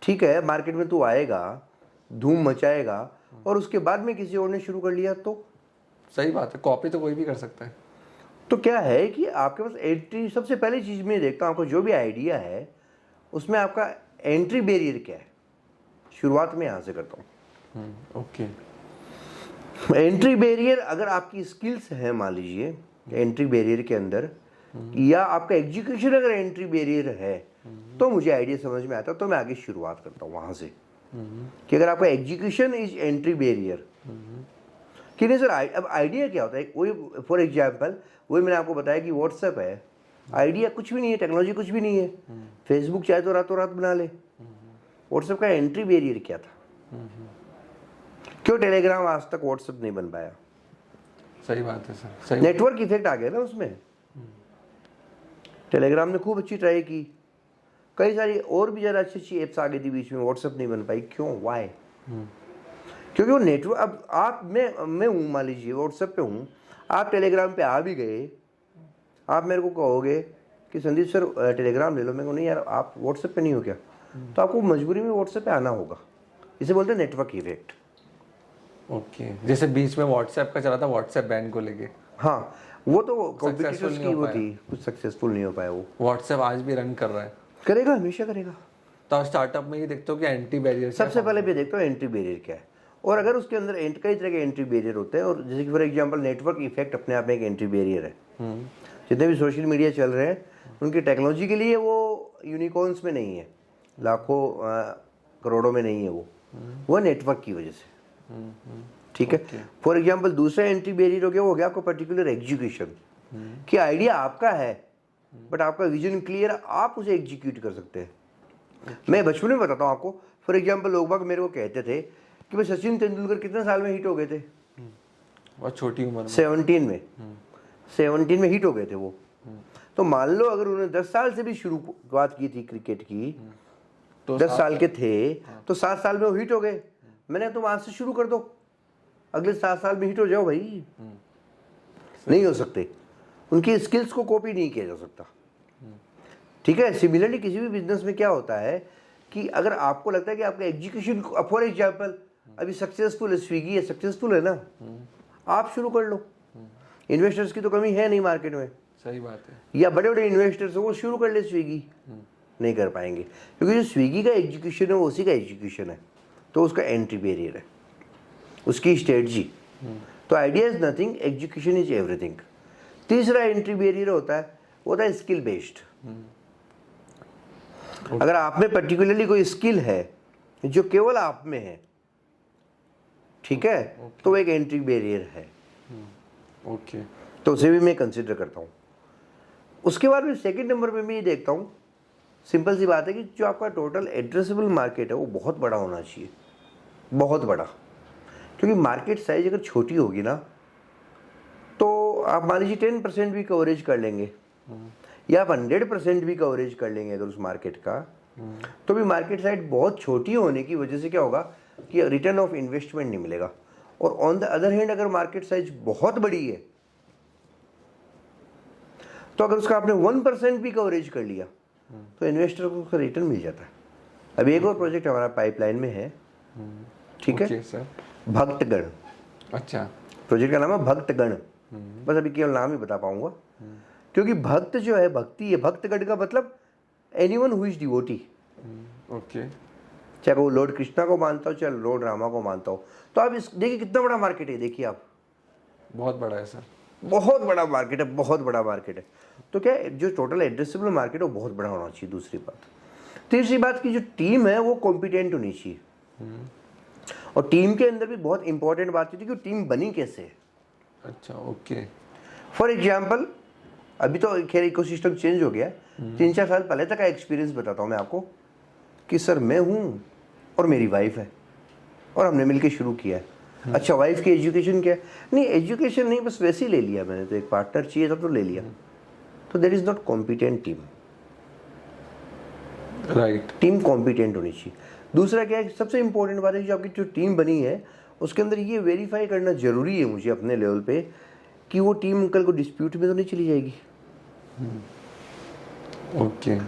ठीक है, मार्केट में तू आएगा, धूम मचाएगा, और उसके बाद में किसी और ने शुरू कर लिया तो सही बात है, कॉपी तो कोई भी कर सकता है। तो क्या है कि आपके पास एंट्री, सबसे पहली चीज मैं देखता हूँ आपको जो भी आइडिया है उसमें आपका एंट्री बैरियर क्या है। शुरुआत में यहाँ से करता हूँ। ओके। एंट्री बैरियर, अगर आपकी स्किल्स है मान लीजिए एंट्री बैरियर के अंदर, या आपका एग्जीक्यूशन अगर एंट्री बैरियर है, तो मुझे आइडिया समझ में आता है, तो मैं आगे शुरुआत करता हूँ वहाँ से कि अगर आपका एग्जीक्यूशन इज एंट्री बैरियर कि नहीं सर। अब आइडिया क्या होता है? वही फॉर एग्जाम्पल वही मैंने आपको बताया कि व्हाट्सएप है, आइडिया कुछ भी नहीं है, टेक्नोलॉजी कुछ भी नहीं है। फेसबुक चाहे तो रातों रात बना ले। व्हाट्सएप का एंट्री बैरियर क्या था? क्यों टेलीग्राम आज तक व्हाट्सएप नहीं बन पाया? सही बात है सर, सही। नेटवर्क इफेक्ट आ गया ना उसमें। टेलीग्राम ने खूब अच्छी ट्राई की, कई सारी और भी ज़्यादा अच्छी अच्छी एप्स आ गई थी बीच में, व्हाट्सएप नहीं बन पाई। क्यों? वाई? क्योंकि वो नेटवर्क, अब आप मैं हूँ मान लीजिए व्हाट्सएप पे हूँ, आप टेलीग्राम पे आ भी गए, आप मेरे को कहोगे कि संदीप सर टेलीग्राम ले लो, मेरे को नहीं यार आप व्हाट्सएप पे नहीं हो क्या, तो आपको मजबूरी में व्हाट्सएप पे आना होगा। इसे बोलते हैं नेटवर्क इफेक्ट। ओके, जैसे बीच में व्हाट्सएप का चला था, व्हाट्सएप बैन को लेके। हाँ, वो तो कॉम्पिटिटर्स Successful की नहीं हो वो पाया। थी, कुछ सक्सेसफुल नहीं हो पाया वो। व्हाट्सएप आज भी रन कर रहा है, करेगा, हमेशा करेगा। तो आप स्टार्टअप में ये देखते हो कि एंटी बैरियर सबसे पहले मैं देखता हूँ एंट्री बैरियर क्या है, और अगर उसके अंदर कई तरह के एंट्री बैरियर होते हैं, और जैसे कि फॉर एग्जांपल नेटवर्क इफेक्ट अपने आप में एक एंट्री बैरियर है। जितने भी सोशल मीडिया चल रहे हैं उनकी टेक्नोलॉजी के लिए वो यूनिकॉर्न्स में नहीं है, लाखों करोड़ों में नहीं है, वो नेटवर्क की वजह से। ठीक है। फॉर एग्जांपल दूसरा एंट्री बैरियर हो गया आपको पर्टिकुलर एग्जीक्यूशन, कि आइडिया आपका है बट आपका विजन क्लियर, आप उसे एग्जीक्यूट कर सकते हैं। मैं बचपन में बताता हूँ आपको। फॉर एग्जांपल लोग बाग मेरे को कहते थे कि भाई सचिन तेंदुलकर कितने साल में हिट हो गए थे? बहुत छोटी उम्र में, 17 में हिट हो गए थे वो। तो मान लो अगर उन्होंने 10 साल से भी शुरुआत की थी क्रिकेट की, तो 10 साल के थे, तो 7 साल में वो हिट हो गए। मैंने तो वहां से शुरू कर दो, अगले 7 साल में हिट हो जाओ भाई। नहीं हो सकते, उनकी स्किल्स को कॉपी नहीं किया जा सकता। ठीक है। सिमिलरली किसी भी बिजनेस में क्या होता है कि अगर आपको लगता है कि आपका एग्जीक्यूशन, फॉर एग्जांपल अभी सक्सेसफुल है, स्विगी है, सक्सेसफुल है ना, आप शुरू कर लो। इन्वेस्टर्स की तो कमी है नहीं मार्केट में। सही बात है। या बड़े बड़े इन्वेस्टर्स वो शुरू कर ले स्विगी, नहीं कर पाएंगे, क्योंकि जो स्विगी का एग्जीक्यूशन है वो उसी का एग्जीक्यूशन है, तो उसका एंट्री बैरियर है, उसकी स्ट्रेटजी। तो idea is nothing, execution is everything. तीसरा एंट्री बैरियर होता है स्किल बेस्ड। अगर आप में पर्टिकुलरली कोई स्किल है जो केवल आप में है, ठीक है, तो एक एंट्री बैरियर है। ओके, तो उसे भी मैं कंसिडर करता हूँ। उसके बाद में सेकंड नंबर पे मैं ये देखता हूँ, सिंपल सी बात है कि जो आपका टोटल एड्रेसेबल मार्केट है वो बहुत बड़ा होना चाहिए, बहुत बड़ा। क्योंकि मार्केट साइज अगर छोटी होगी ना, तो आप मान लीजिए 10% भी कवरेज कर लेंगे, या आप 100% भी कवरेज कर लेंगे अगर उस मार्केट का, तो भी मार्केट साइज बहुत छोटी होने की वजह से क्या होगा, कि रिटर्न ऑफ इन्वेस्टमेंट नहीं मिलेगा। और ऑन द अदर हैंड अगर मार्केट साइज बहुत बड़ी है तो अगर उसका आपने 1% भी कवरेज कर लिया तो इन्वेस्टर को उसका रिटर्न मिल जाता है। अभी एक और प्रोजेक्ट हमारा पाइपलाइन में है, ठीक है ओके सर। भक्तगण, अच्छा। प्रोजेक्ट का नाम है भक्तगण। बस अभी केवल नाम ही बता पाऊंगा, क्योंकि भक्त जो है, भक्ति है, भक्तगण का मतलब anyone who is devotee. Okay. चाहे वो लॉर्ड कृष्णा को मानता हो, चाहे लॉर्ड रामा को मानता हो। तो आप इस देखिए कितना बड़ा मार्केट है, देखिए आप, बहुत बड़ा है सर। बहुत बड़ा मार्केट है, बहुत बड़ा मार्केट है। तो क्या है, जो टोटल एड्रेसेबल मार्केट है वो बहुत बड़ा होना चाहिए। दूसरी बात, तीसरी बात की जो टीम है वो कॉम्पिटेंट होनी चाहिए। और टीम के अंदर भी बहुत इंपॉर्टेंट बात होती है कि टीम बनी कैसे है। अच्छा, ओके। फॉर एग्जाम्पल, अभी तो खैर इकोसिस्टम चेंज हो गया, 3-4 साल पहले तक का एक्सपीरियंस बताता हूँ मैं आपको कि सर मैं हूँ और मेरी वाइफ है और हमने मिलके शुरू किया है। अच्छा, वाइफ की एजुकेशन क्या है? नहीं, एजुकेशन नहीं, बस वैसे ही ले लिया मैंने, तो एक पार्टनर चाहिए था तो ले लिया। तो that is not competent team. Right. Team competent होनी चाहिए। दूसरा क्या है, सबसे इंपॉर्टेंट बात है जो आपकी जो टीम बनी है उसके अंदर ये वेरीफाई करना जरूरी है मुझे अपने लेवल पे कि वो टीम कल को डिस्प्यूट में तो नहीं चली जाएगी। ओके।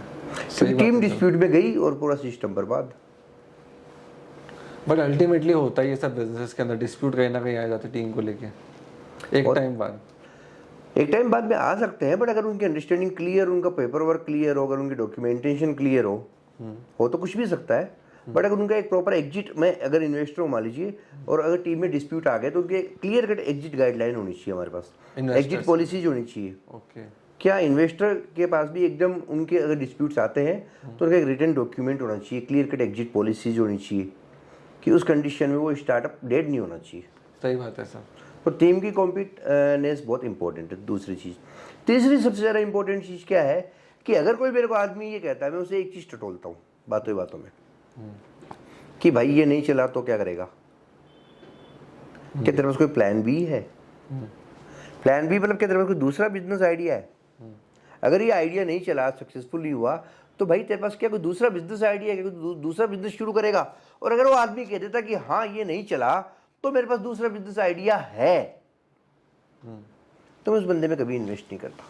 टीम डिस्प्यूट में गई और पूरा सिस्टम बर्बाद। बट अल्टीमेटली होता ही है सब बिजनेस के अंदर, डिस्प्यूट कहीं ना कहीं आ जाते टीम को लेके एक टाइम बाद में आ सकते हैं। बट अगर उनकी अंडरस्टैंडिंग क्लियर, उनका पेपर वर्क क्लियर हो, अगर उनकी डॉक्यूमेंटेशन क्लियर हो तो कुछ भी सकता है। बट अगर उनका एक प्रॉपर एग्जिट, मैं अगर इन्वेस्टर हूँ मान लीजिए, और अगर टीम में डिस्प्यूट आ गए तो उनके क्लियर कट एग्जिट गाइडलाइन होनी चाहिए हमारे पास, एग्जिट पॉलिसीज होनी चाहिए। ओके। क्या इन्वेस्टर के पास भी एकदम उनके अगर डिस्प्यूट्स आते हैं तो उनका एक रिटन डॉक्यूमेंट होना चाहिए, क्लियर कट एग्जिट पॉलिसीज होनी चाहिए कि उस कंडीशन में वो स्टार्टअप डेड नहीं होना चाहिए। सही बात है सर। तो टीम की कॉम्पिटेंस बहुत इंपॉर्टेंट है। दूसरी चीज़, तीसरी सबसे ज़्यादा इंपॉर्टेंट चीज़ क्या है कि अगर कोई मेरे को आदमी ये कहता है, मैं उसे एक चीज़ टटोलता हूँ बातों बातों में कि भाई ये नहीं चला तो क्या करेगा? क्या तेरे पास कोई प्लान बी है? प्लान बी मतलब क्या तेरे पास कोई दूसरा बिजनेस आइडिया है? अगर ये आइडिया नहीं चला, सक्सेसफुल नहीं हुआ, तो भाई तेरे पास क्या कोई दूसरा बिजनेस आइडिया है? कोई दूसरा बिजनेस शुरू करेगा? और अगर वो आदमी कह देता कि हाँ ये नहीं चला तो मेरे पास दूसरा बिजनेस आइडिया है, तो मैं उस बंदे में कभी इन्वेस्ट नहीं करता,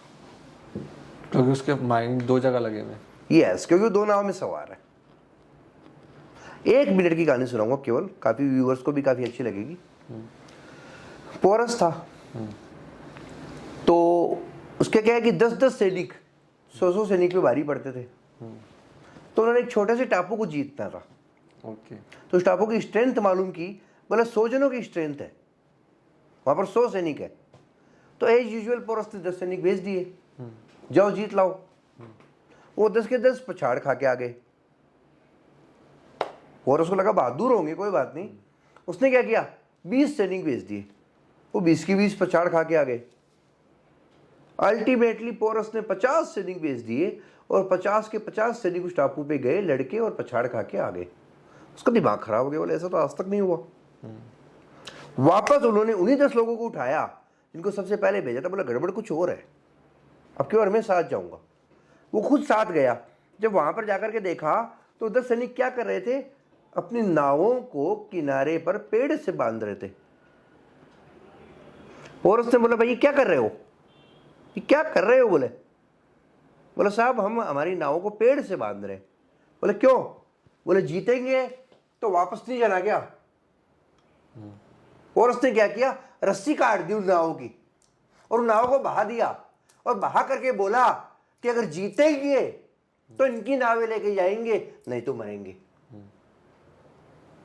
क्योंकि उसके माइंड दो जगह लगे हुए। यस, क्योंकि वो दो नाव में सवार है। 1 मिनट की कहानी सुनाऊंगा केवल, काफी व्यूअर्स को भी काफी अच्छी लगेगी। पोरस था, तो उसके क्या है कि 10-10 सैनिक 100-100 सैनिक पे भारी पड़ते थे। तो उन्होंने एक छोटे से टापू को जीतना था। ओके। तो उस टापू की स्ट्रेंथ मालूम की, बोला 100 जनों की स्ट्रेंथ है, वहां पर 100 सैनिक है। तो एज यूजुअल पोरस ने 10 सैनिक भेज दिए, जाओ जीत लाओ। वो 10 के 10 पछाड़ खा के आ गए। पोरस को लगा बहादुर होंगे, कोई बात नहीं। उसने क्या किया, 20 सैनिक भेज दिए, वो 20 की 20 पछाड़ खा के आ गए। अल्टीमेटली पोरस ने 50 सैनिक भेज दिए और 50 के 50 सैनिक उस टापू पे गए, लड़के और पछाड़ खा के आ गए। उसका दिमाग खराब हो गया, बोले ऐसा तो आज तक नहीं हुआ। वापस उन्होंने उन्हीं 10 लोगों को उठाया जिनको सबसे पहले भेजा था, बोला गड़बड़ कुछ और है, अब की बार मैं साथ जाऊंगा। वो खुद साथ गया। जब वहां पर जाकर के देखा तो 10 सैनिक क्या कर रहे थे, अपनी नावों को किनारे पर पेड़ से बांध रहे थे। पोरस ने बोला भाई ये क्या कर रहे हो, ये क्या कर रहे हो? बोला साहब हम हमारी नावों को पेड़ से बांध रहे हैं। बोले क्यों? बोले जीतेंगे तो वापस नहीं जाना क्या? पोरस ने क्या किया, रस्सी काट दी उन नावों की और उन नावों को बहा दिया, और बहा करके बोला कि अगर जीतेंगे तो इनकी नावें लेके जाएंगे, नहीं तो मरेंगे।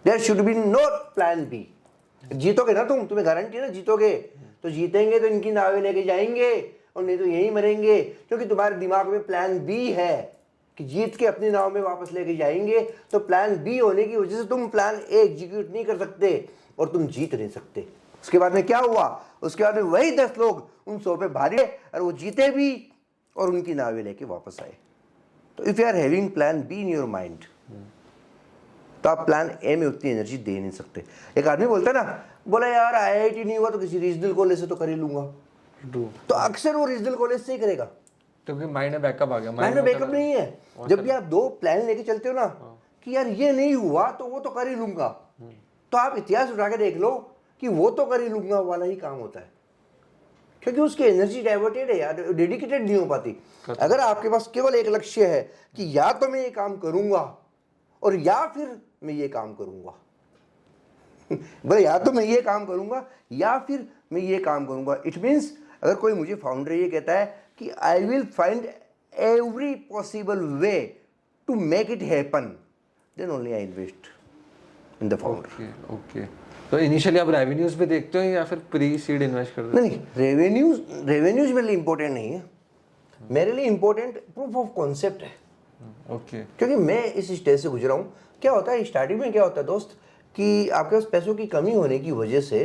There should be no plan B. जीतोगे ना तुम, तुम्हें गारंटी ना जीतोगे, तो जीतेंगे तो इनकी नावें लेके जाएंगे और नहीं तो यहीं मरेंगे, क्योंकि तुम्हारे दिमाग में प्लान बी है कि जीत के अपनी नाव में वापस लेके जाएंगे। तो प्लान बी होने की वजह से तुम प्लान ए एग्जीक्यूट नहीं कर सकते और तुम जीत नहीं सकते। उसके बाद में क्या हुआ, उसके बाद में वही 10 लोग उन 100 पे भारी और वो जीते भी और उनकी नावें लेके वापस आए। तो if you are having plan B in your mind, तो आप प्लान ए में उतनी एनर्जी दे नहीं सकते। एक आदमी बोलता है ना, बोला यार आईआईटी नहीं हुआ तो किसी रीजनल कॉलेज से तो कर ही लूंगा, तो अक्सर वो रीजनल कॉलेज से ही करेगा, क्योंकि माइंड में बैकअप आ गया। माइंड में बैकअप नहीं है। जब भी आप 2 प्लान लेके चलते हो ना कि यार ये नहीं हुआ तो वो तो कर ही लूंगा, तो आप इतिहास उठा के देख लो कि वो तो कर ही लूंगा वाला ही काम होता है, क्योंकि उसकी एनर्जी डाइवर्टेड है यार, डेडिकेटेड नहीं हो पाती। अगर आपके पास केवल एक लक्ष्य है कि या तो मैं ये काम करूंगा और या फिर मैं ये काम करूंगा बोले या तो मैं ये काम करूंगा या फिर मैं ये काम करूंगा, इट मीन्स अगर कोई मुझे फाउंडर ये कहता है कि I will find every possible way to make it happen, then only I invest in the founder. Okay तो इनिशियली आप रेवेन्यूज पे देखते हो या फिर प्री सीड इन्वेस्ट करते हो? नहीं, रेवेन्यूज मेरे लिए इंपॉर्टेंट नहीं है, मेरे लिए इंपॉर्टेंट प्रूफ ऑफ कॉन्सेप्ट है। ओके क्योंकि मैं इस स्टेज से गुजरा हूँ। क्या होता है स्टार्टिंग में, क्या होता है दोस्त, कि आपके पास पैसों की कमी होने की वजह से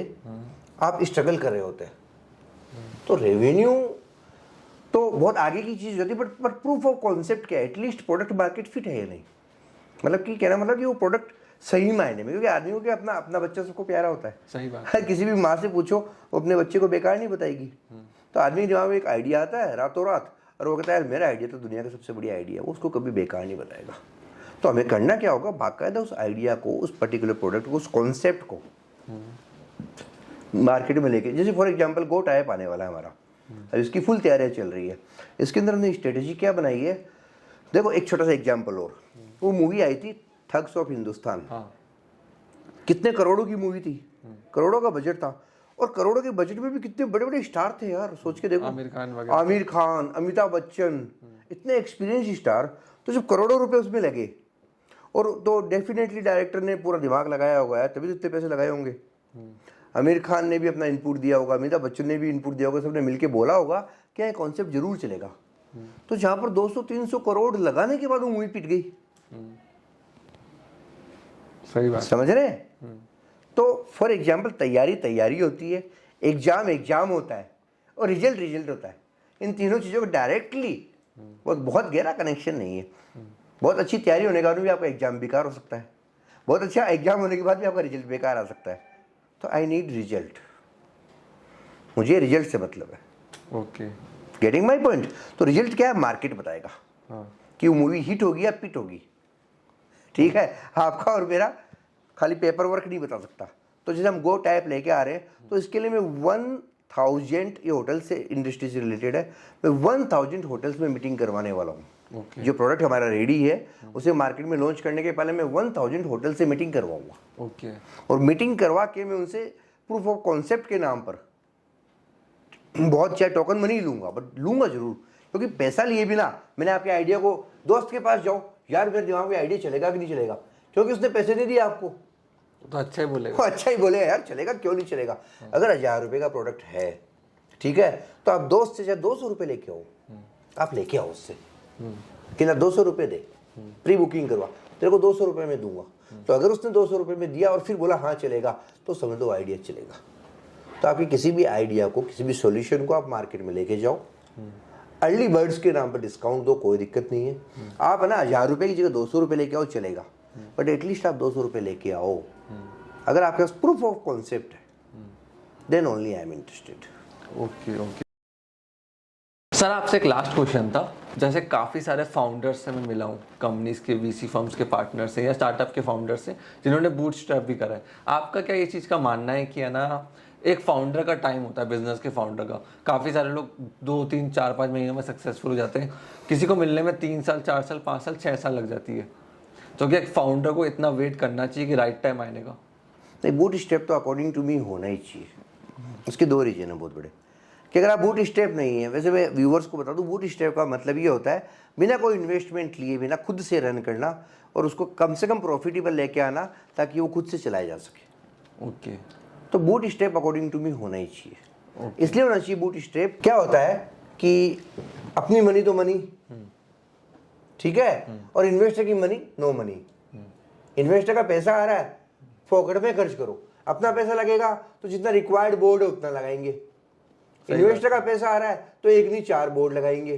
आप स्ट्रगल कर रहे होते हैं, तो रेवेन्यू तो बहुत आगे की चीज़ होती है, बट प्रूफ ऑफ कॉन्सेप्ट क्या है, एटलीस्ट प्रोडक्ट मार्केट फिट है या नहीं, मतलब कि कहना मतलब कि वो प्रोडक्ट सही मायने में, क्योंकि आदमी को क्या अपना बच्चा सबको प्यारा होता है। सही बात है। किसी भी माँ से पूछो वो अपने बच्चे को बेकार नहीं बताएगी। तो आदमी के दिमाग में एक आइडिया आता है रातों रात, और वो कहता है मेरा आइडिया तो दुनिया का सबसे बढ़िया आइडिया है, वो उसको कभी बेकार नहीं बताएगा। तो हमें करना क्या होगा, बाकायदा उस आइडिया को, उस पर्टिकुलर प्रोडक्ट को, उस कॉन्सेप्ट को मार्केट में लेके, जैसे फॉर एग्जांपल गो टाइप आने वाला है हमारा, अब इसकी फुल तैयारियां चल रही है। इसके अंदर हमने स्ट्रेटेजी क्या बनाई है, देखो एक छोटा सा एग्जांपल और, वो मूवी आई थी ठग्स ऑफ हिंदुस्तान। कितने करोड़ों की मूवी थी, करोड़ों का बजट था, और करोड़ों के बजट में भी कितने बड़े बड़े स्टार थे यार, सोच के देखो, आमिर खान, अमिताभ बच्चन, इतने एक्सपीरियंस स्टार। तो जब करोड़ों रुपए उसमें लगे, और तो डेफिनेटली डायरेक्टर ने पूरा दिमाग लगाया होगा यार, तभी तो इतने पैसे लगाए होंगे। आमिर खान ने भी अपना इनपुट दिया होगा, अमिताभ बच्चन ने भी इनपुट दिया होगा, सबने मिलके बोला होगा कि ये कॉन्सेप्ट जरूर चलेगा। तो जहां पर 200-300 करोड़ लगाने के बाद वो मूवी पिट गई। सही बात, समझ रहे हैं? तो फॉर एग्जाम्पल तैयारी होती है, एग्जाम होता है, और रिजल्ट होता है। इन तीनों चीज़ों को डायरेक्टली बहुत गहरा कनेक्शन नहीं है। बहुत अच्छी तैयारी होने के बाद भी आपका एग्जाम बेकार हो सकता है, बहुत अच्छा एग्जाम होने के बाद भी आपका रिजल्ट बेकार आ सकता है। तो आई नीड रिजल्ट, मुझे रिजल्ट से मतलब है। Okay getting my point? तो रिजल्ट क्या है, मार्केट बताएगा कि वो मूवी हिट होगी या पिट होगी। ठीक है, आपका और मेरा खाली पेपर वर्क नहीं बता सकता। तो जैसे हम गो टाइप लेके आ रहे हैं, तो इसके लिए मैं 1000, ये होटल से इंडस्ट्री से रिलेटेड है, मैं 1000 होटल्स में मीटिंग करवाने वाला हूँ। जो प्रोडक्ट हमारा रेडी है उसे मार्केट में लॉन्च करने के पहले मैं 1000 होटल से मीटिंग करवाऊंगा। ओके और मीटिंग करवा के मैं उनसे प्रूफ ऑफ कॉन्सेप्ट के नाम पर बहुत चाहे टोकन मनी लूंगा, बट लूंगा जरूर, क्योंकि पैसा लिए बिना मैंने आपके आइडिया को, दोस्त के पास जाओ यार मेरे दिमाग में आइडिया चलेगा कि नहीं चलेगा, क्योंकि उसने पैसे नहीं दिए आपको, तो अच्छा ही बोलेगा। वो अच्छा ही बोलेगा यार, चलेगा क्यों नहीं चलेगा। अगर 1000 रुपये का प्रोडक्ट है, ठीक है, तो आप दोस्त से चाहे 200 रुपये लेके आओ, आप लेके आओ उससे कि ना 200 रुपये दे, प्री बुकिंग करवा, तेरे को 200 रुपये में दूंगा। तो अगर उसने 200 रुपये में दिया और फिर बोला हाँ चलेगा, तो समझ लो आइडिया चलेगा। तो आपके किसी भी आइडिया को, किसी भी सॉल्यूशन को आप मार्केट में लेके जाओ, अर्ली बर्ड्स के नाम पर डिस्काउंट दो, कोई दिक्कत नहीं है। आप है ना 1000 रुपये की जगह 200 रुपये लेके आओ, चलेगा, बट एटलीस्ट आप 200 रुपये लेके आओ। अगर आपके पास प्रूफ ऑफ कॉन्सेप्ट है, then only I am interested. Okay okay sir, आपसे एक लास्ट क्वेश्चन था। जैसे काफ़ी सारे फाउंडर्स से मैं मिला हूँ, कंपनीज के, वीसी फर्म्स के पार्टनर से या स्टार्टअप के फाउंडर से, जिन्होंने बूटस्ट्रैप भी करा है। आपका क्या ये चीज़ का मानना है कि है ना, एक फाउंडर का टाइम होता है, बिजनेस के फाउंडर का, काफ़ी सारे लोग 2, 3, 4, 5 महीनों में सक्सेसफुल हो जाते हैं, किसी को मिलने में 3 साल, 4 साल, 5 साल, 6 साल लग जाती है। तो क्या एक फाउंडर को इतना वेट करना चाहिए कि राइट टाइम आने का? नहीं, बूट स्टेप तो अकॉर्डिंग टू मी होना ही चाहिए। उसके 2 रीजन है बहुत बड़े, कि अगर आप बूट स्टेप नहीं है, वैसे मैं व्यूवर्स को बता दूं, बूट स्टेप का मतलब ये होता है बिना कोई इन्वेस्टमेंट लिए, बिना खुद से रन करना, और उसको कम से कम प्रॉफिटेबल लेके आना, ताकि वो खुद से चलाया जा सके। ओके तो bootstrap according to me होना ही चाहिए। इसलिए होना चाहिए बूट स्टेप, क्या होता है कि अपनी मनी तो मनी, ठीक है, और इन्वेस्टर की मनी नो मनी। इन्वेस्टर का पैसा आ रहा है, फोकट में खर्च करो, अपना पैसा लगेगा तो जितना रिक्वायर्ड बोर्ड है उतना लगाएंगे। इन्वेस्टर का पैसा आ रहा है तो 1 नहीं 4 बोर्ड लगाएंगे।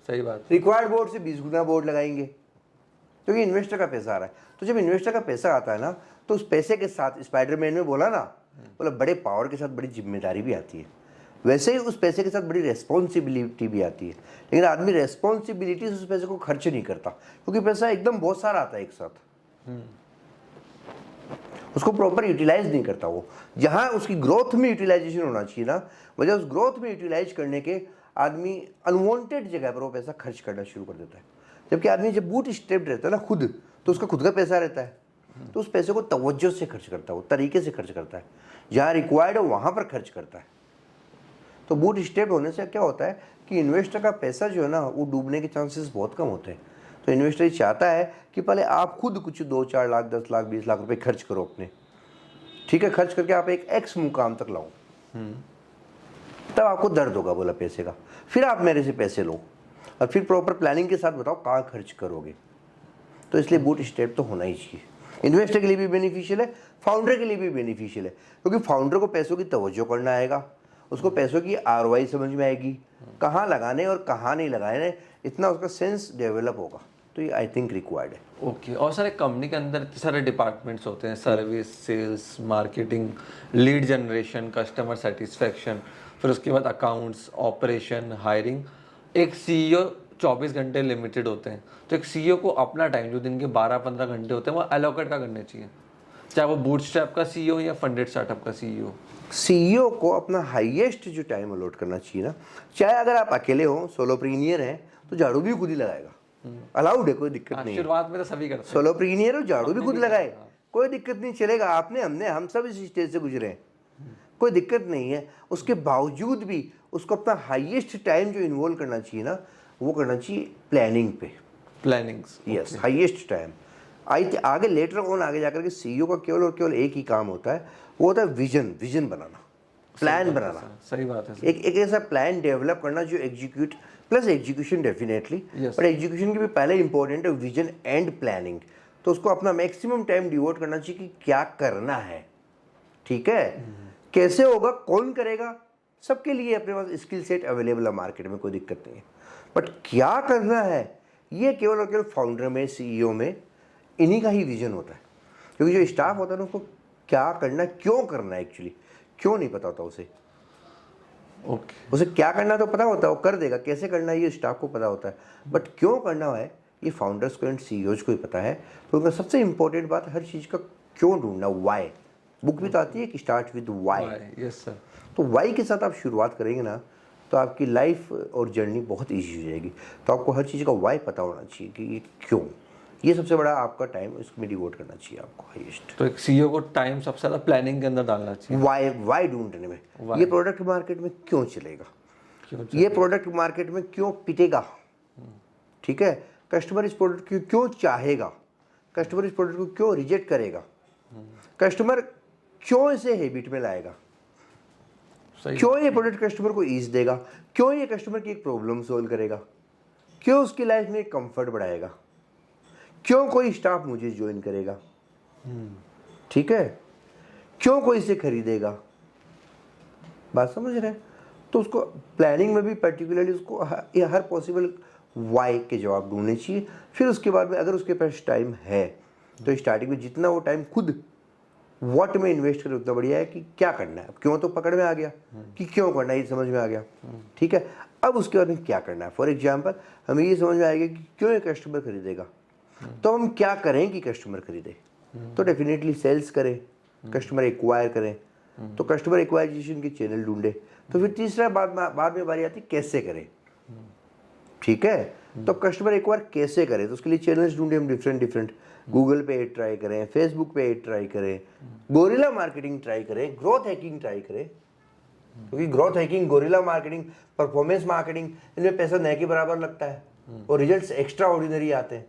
सही बात। रिक्वायर्ड बोर्ड से 20 गुना बोर्ड लगाएंगे, क्योंकि इन्वेस्टर का पैसा आ रहा है। तो जब इन्वेस्टर का पैसा आता है ना, तो उस पैसे के साथ, स्पाइडरमैन में बोला ना, बोला बड़े पावर के साथ बड़ी जिम्मेदारी भी आती है, वैसे ही उस पैसे के साथ बड़ी रेस्पॉन्सिबिलिटी भी आती है। लेकिन आदमी रेस्पॉन्सिबिलिटी से उस पैसे को खर्च नहीं करता, क्योंकि पैसा एकदम बहुत सारा आता है एक साथ। उसको प्रॉपर यूटिलाइज नहीं करता वो। जहाँ उसकी ग्रोथ में यूटिलाइजेशन होना चाहिए ना, वजह उस ग्रोथ में यूटिलाइज करने के आदमी अनवांटेड जगह पर वो पैसा खर्च करना शुरू कर देता है। जबकि आदमी जब बूट स्टेप्ड रहता है ना खुद, तो उसका खुद का पैसा रहता है, तो उस पैसे को तवज्जो से खर्च करता है, वो तरीके से खर्च करता है, जहाँ रिक्वायर्ड हो वहाँ पर खर्च करता है। तो बूट स्टेप्ड होने से क्या होता है कि इन्वेस्टर का पैसा जो है ना वो डूबने के चांसेस बहुत कम होते हैं। तो इन्वेस्टर ये चाहता है कि पहले आप खुद कुछ 2-4 लाख 10 लाख 20 लाख रुपए खर्च करो अपने, ठीक है, खर्च करके आप एक एक्स मुकाम तक लाओ, तब आपको दर्द होगा बोला पैसे का। फिर आप मेरे से पैसे लो और फिर प्रॉपर प्लानिंग के साथ बताओ कहाँ खर्च करोगे। तो इसलिए बूट स्टेप तो होना ही चाहिए। इन्वेस्टर के लिए भी बेनिफिशियल है, फाउंडर के लिए भी बेनिफिशियल है, क्योंकि फाउंडर को पैसों की तवज्जो करना आएगा, उसको पैसों की ROI समझ में आएगी, कहाँ लगाने और कहाँ नहीं लगाने, इतना उसका सेंस डेवलप होगा। तो ये आई थिंक रिक्वायर्ड है। ओके और सर एक कंपनी के अंदर इतने सारे डिपार्टमेंट्स होते हैं, service, sales, marketing, lead generation, customer satisfaction, फिर उसके बाद अकाउंट्स, ऑपरेशन, हायरिंग। एक CEO 24 घंटे लिमिटेड होते हैं, तो एक CEO को अपना टाइम जो दिन के 12-15 घंटे होते हैं वो एलोकेट का करने चाहिए, चाहे वो बूटस्ट्रैप का CEO या फंडेड स्टार्टअप का CEO। CEO को अपना हाईएस्ट जो टाइम अलॉट करना चाहिए ना, चाहे अगर आप अकेले हो, सोलोप्रीनियर हैं, तो झाड़ू भी खुद ही लगाएगा, अलाउड है, कोई दिक्कत नहीं है। शुरुआत में तो सभी करते हैं, सोलोप्रीनियर हो, झाड़ू भी खुद लगाए, कोई दिक्कत नहीं, चलेगा। आपने, हमने, हम सब इस स्टेज से गुजरे हैं, कोई दिक्कत नहीं है। उसके बावजूद भी उसको अपना हाईएस्ट टाइम जो इन्वॉल्व करना चाहिए ना, वो करना चाहिए प्लानिंग पे, प्लानिंग्स। Yes, highest time. आगे लेटर ऑन आगे जाकर के CEO का केवल और केवल एक ही काम होता है, वो होता है विजन बनाना, प्लान बनाना। सही बात है। एक ऐसा प्लान डेवलप करना जो execute plus execution definitely, but execution की भी पहले इंपॉर्टेंट है विजन एंड प्लानिंग। तो उसको अपना मैक्सिमम टाइम डिवोट करना चाहिए कि क्या करना है, ठीक है, कैसे होगा, कौन करेगा, सबके लिए अपने पास स्किल सेट अवेलेबल है मार्केट में, कोई दिक्कत नहीं है। बट क्या करना है ये केवल और केवल फाउंडर में, CEO में, इन्हीं का ही विजन होता है। क्योंकि जो स्टाफ होता है ना, उसको क्या करना, क्यों करना है, एक्चुअली क्यों नहीं पता होता उसे। ओके, उसे क्या करना तो पता होता है, वो कर देगा, कैसे करना है ये स्टाफ को पता होता है, बट क्यों करना है ये फाउंडर्स को एंड CEOs को ही पता है। तो उनका सबसे इंपॉर्टेंट बात हर चीज़ का क्यों ढूंढना, वाई। बुक भी तो आती है कि start with why. Yes sir. तो वाई के साथ आप शुरुआत करेंगे ना, तो आपकी लाइफ और जर्नी बहुत ईजी हो जाएगी। तो आपको हर चीज़ का वाई पता होना चाहिए कि ये क्यों, ये सबसे बड़ा आपका टाइम इसमें डिवोट करना चाहिए आपको हाईएस्ट। तो एक CEO को टाइम सबसे ज़्यादा प्लानिंग के अंदर डालना चाहिए, वाई ढूंढने में, ये प्रोडक्ट मार्केट में क्यों चलेगा, ये प्रोडक्ट मार्केट में क्यों पिटेगा, ठीक है, कस्टमर इस प्रोडक्ट को क्यों चाहेगा, कस्टमर इस प्रोडक्ट को क्यों रिजेक्ट करेगा, कस्टमर क्यों इसे हैबिट में लाएगा, क्यों ये प्रोडक्ट कस्टमर को ईज देगा, क्यों ये कस्टमर की एक प्रॉब्लम सोल्व करेगा, क्यों उसकी लाइफ में एक कंफर्ट बढ़ाएगा, क्यों कोई स्टाफ मुझे ज्वाइन करेगा, ठीक है, क्यों कोई इसे खरीदेगा। बात समझ रहे हैं। तो उसको प्लानिंग में भी पर्टिकुलरली उसको हर पॉसिबल वाई के जवाब ढूंढने चाहिए। फिर उसके बाद में अगर उसके पास टाइम है तो स्टार्टिंग में जितना वो टाइम खुद व्हाट में इन्वेस्ट करे उतना बढ़िया है कि क्या करना है। क्यों तो पकड़ में आ गया कि क्यों करना है, ये समझ में आ गया, ठीक है। अब उसके बाद में क्या करना है, फॉर एग्जाम्पल हमें ये समझ में आएगा कि क्यों ये कस्टमर खरीदेगा, तो हम क्या करें कि कस्टमर खरीदे। तो डेफिनेटली सेल्स करें, कस्टमर एक्वायर करें, तो कस्टमर एक्वायरेशन के चैनल ढूंढे। तो फिर तीसरा बाद में बारी आती कैसे करें, ठीक है। तो कस्टमर एक्वायर कैसे करें, तो उसके लिए चैनल्स ढूंढे हम डिफरेंट। गूगल पे एड ट्राई करें, फेसबुक पे एड ट्राई करें, गोरिल्ला मार्केटिंग ट्राई करें, ग्रोथ हैकिंग ट्राई करें, क्योंकि growth hacking, gorilla marketing, performance marketing, इनमें पैसा न के बराबर लगता है और रिजल्ट्स एक्स्ट्रा ऑर्डिनरी आते हैं।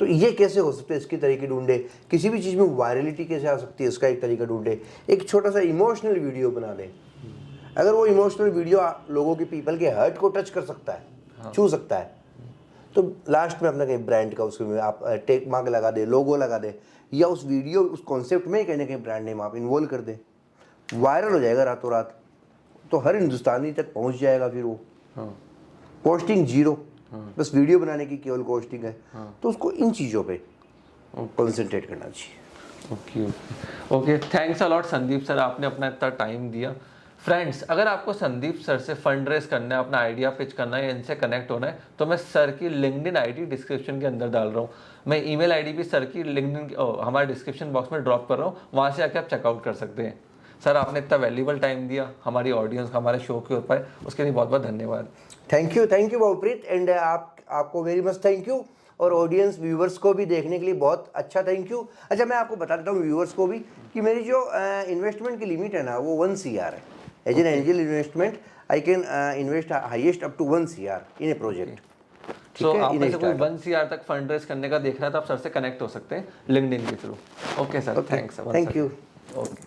तो ये कैसे हो सकता है, इसके तरीके ढूंढे। किसी भी चीज़ में वायरलिटी कैसे आ सकती है, इसका एक तरीका ढूंढे। एक छोटा सा इमोशनल वीडियो बना लें, अगर वो इमोशनल वीडियो लोगों के पीपल के हार्ट को टच कर सकता है, छू सकता है, तो लास्ट में अपना कहीं ब्रांड का उसमें आप टेक मार्क लगा दे, लोगो लगा दे, या उस वीडियो उस कॉन्सेप्ट में कहीं ना कहीं ब्रांड नेम आप इन्वॉल्व कर दें, वायरल हो जाएगा रातों रात, तो हर हिंदुस्तानी तक पहुंच जाएगा। फिर वो कॉस्टिंग जीरो, बस वीडियो बनाने की केवल कॉस्टिंग है। तो उसको इन चीज़ों पे कॉन्सेंट्रेट करना चाहिए। Okay, thanks a lot Sandeep sir, आपने अपना इतना टाइम दिया। फ्रेंड्स, अगर आपको संदीप सर से फंड रेस करना है, अपना आइडिया पिच करना है, इनसे कनेक्ट होना है, तो मैं सर की लिंक्डइन आईडी डिस्क्रिप्शन के अंदर डाल रहा हूँ। मैं ईमेल आईडी भी सर की लिंक्डइन हमारे डिस्क्रिप्शन बॉक्स में ड्रॉप कर रहा हूँ, वहाँ से आके आप चेकआउट कर सकते हैं। सर, आपने इतना वैल्यूबल टाइम दिया हमारी ऑडियंस का, हमारे शो के ऊपर, उसके लिए बहुत बहुत धन्यवाद। Thank you Babupreet. एंड आपको वेरी मच थैंक यू, और ऑडियंस व्यूवर्स को भी देखने के लिए बहुत अच्छा थैंक यू। अच्छा, मैं आपको बता देता हूँ व्यूवर्स को भी कि मेरी जो इन्वेस्टमेंट की लिमिट है ना, वो 1 CR है। As an angel investment I can invest highest up to 1 CR in a project. So आप में से कोई 1 CR तक फंड रेस करने का देख रहा है तो आप सर से कनेक्ट हो सकते हैं लिंक्डइन के through. Okay sir, thanks. Thank you. Okay.